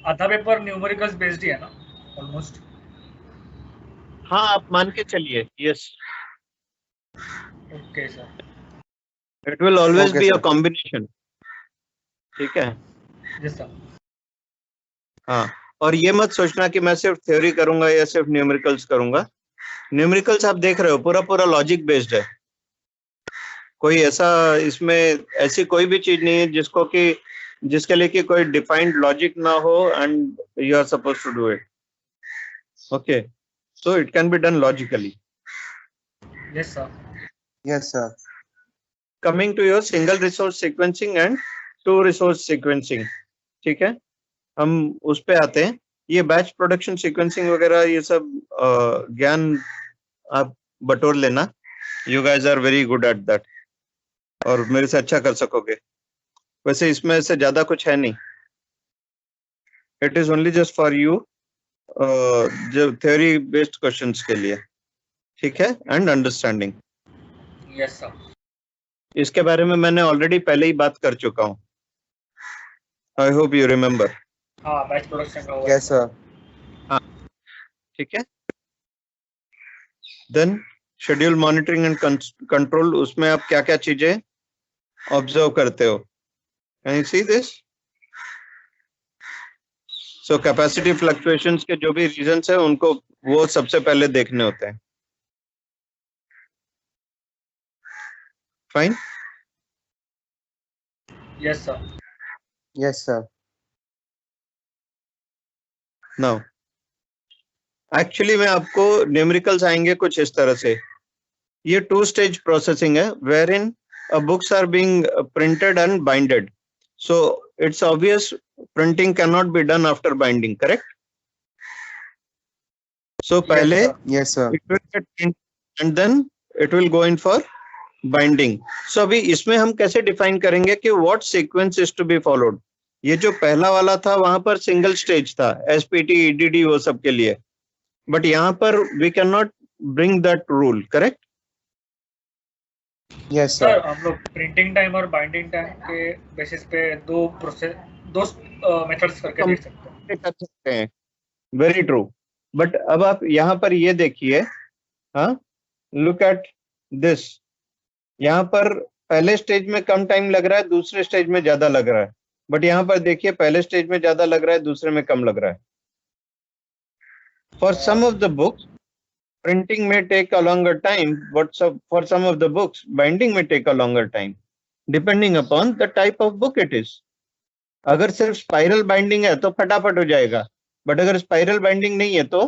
आधा पेपर न्यूमेरिकल्स बेस्ड ही है ना ऑलमोस्ट? हाँ, आप मान के चलिए. Yes, okay sir. It will always Okay, be a sir. Combination. ठीक है. Yes sir. हाँ, और ये मत सोचना कि मैं सिर्फ थ्योरी करूंगा या सिर्फ न्यूमेरिकल्स करूंगा. न्यूमेरिकल्स आप देख रहे हो पूरा पूरा लॉजिक बेस्ड है. कोई ऐसा इसमें ऐसी कोई भी चीज नहीं है जिसके लिए कि कोई डिफाइंड लॉजिक ना हो and you are suppose to do it. Okay, so it can be done logically. Yes sir. Yes, sir. Coming to your single resource sequencing and 2 resource sequencing. ठीक है, हम उस पे आते हैं. ये बैच प्रोडक्शन सीक्वेंसिंग वगैरह ये सब ज्ञान आप बटोर लेना. You guys are very good at that और मेरे से अच्छा कर सकोगे. वैसे इसमें से ज्यादा कुछ है नहीं. It is only just for you जो थ्योरी बेस्ड क्वेश्चंस के लिए. ठीक है, एंड अंडरस्टैंडिंग. Yes sir. इसके बारे में मैंने ऑलरेडी पहले ही बात कर चुका हूँ. I hope you remember. हाँ, बैच प्रोडक्शन का हुआ. Yes, sir. ठीक है. Then schedule monitoring and control, उसमें आप क्या क्या चीजें ऑब्जर्व करते हो. Can you see this? So capacity fluctuations के जो भी रीजंस है उनको वो सबसे पहले देखने होते हैं. Fine. Yes sir. Yes, sir. Now actually में आपको न्यूमेरिकल्स आएंगे कुछ इस तरह से. ये 2 स्टेज प्रोसेसिंग है where in books are being printed and binded. So it's obvious printing can not be done after binding, correct? So पहले sir. Yes, sir. it will get printed and then it will go in for binding. So अभी इसमें हम कैसे define करेंगे कि what sequence is to be followed. ये जो पहला वाला था वहां पर सिंगल स्टेज था, SPT, EDD वो सब के लिए. बट यहाँ पर we cannot bring that rule, correct? Yes, sir sir. हम लोग प्रिंटिंग टाइम और बाइंडिंग टाइम के बेसिस पे दो मेथड्स करके देख सकते हैं. कर सकते हैं. Very true. बट अब आप यहाँ पर ये देखिए, हाँ, लुक एट दिस. यहाँ पर पहले स्टेज में कम टाइम लग रहा है, दूसरे स्टेज में ज्यादा लग रहा है. बट यहाँ पर देखिए पहले स्टेज में ज्यादा लग रहा है, दूसरे में कम लग रहा है. For some of the books printing may take a longer time, but for some of the books binding may take a longer time depending upon the type of book it is. अगर सिर्फ spiral binding है तो फटाफट हो जाएगा, but अगर spiral binding नहीं है तो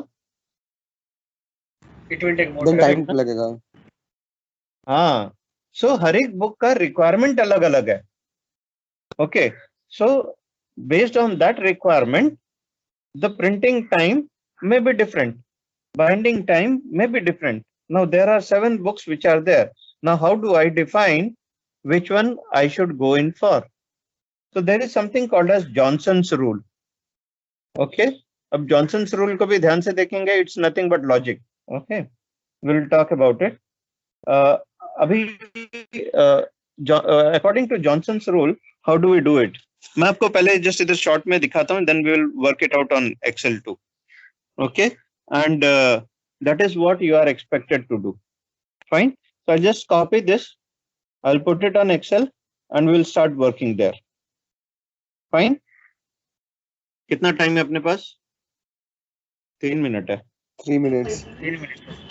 it will take more Then time. time लगेगा. हाँ. सो हर एक बुक का रिक्वायरमेंट अलग अलग है. Okay, so based on that requirement the printing time may be different, binding time may be different. Now there are 7 books which are there. Now how do I define which one I should go in for? So there is something called as Johnson's rule. Okay, अब Johnson's rule को भी ध्यान से देखेंगे. It's nothing but logic. Okay, we'll talk about it. अभी according to Johnson's rule, how do we do it? मैं आपको पहले just इधर short में दिखाता हूँ, then we will work it out on Excel too. Okay, and that is what you are expected to do. Fine. So I'll just copy this, I'll put it on Excel and we'll start working there. Fine. कितना time है अपने पास? 3 minute है. 3 minutes. 3 minute.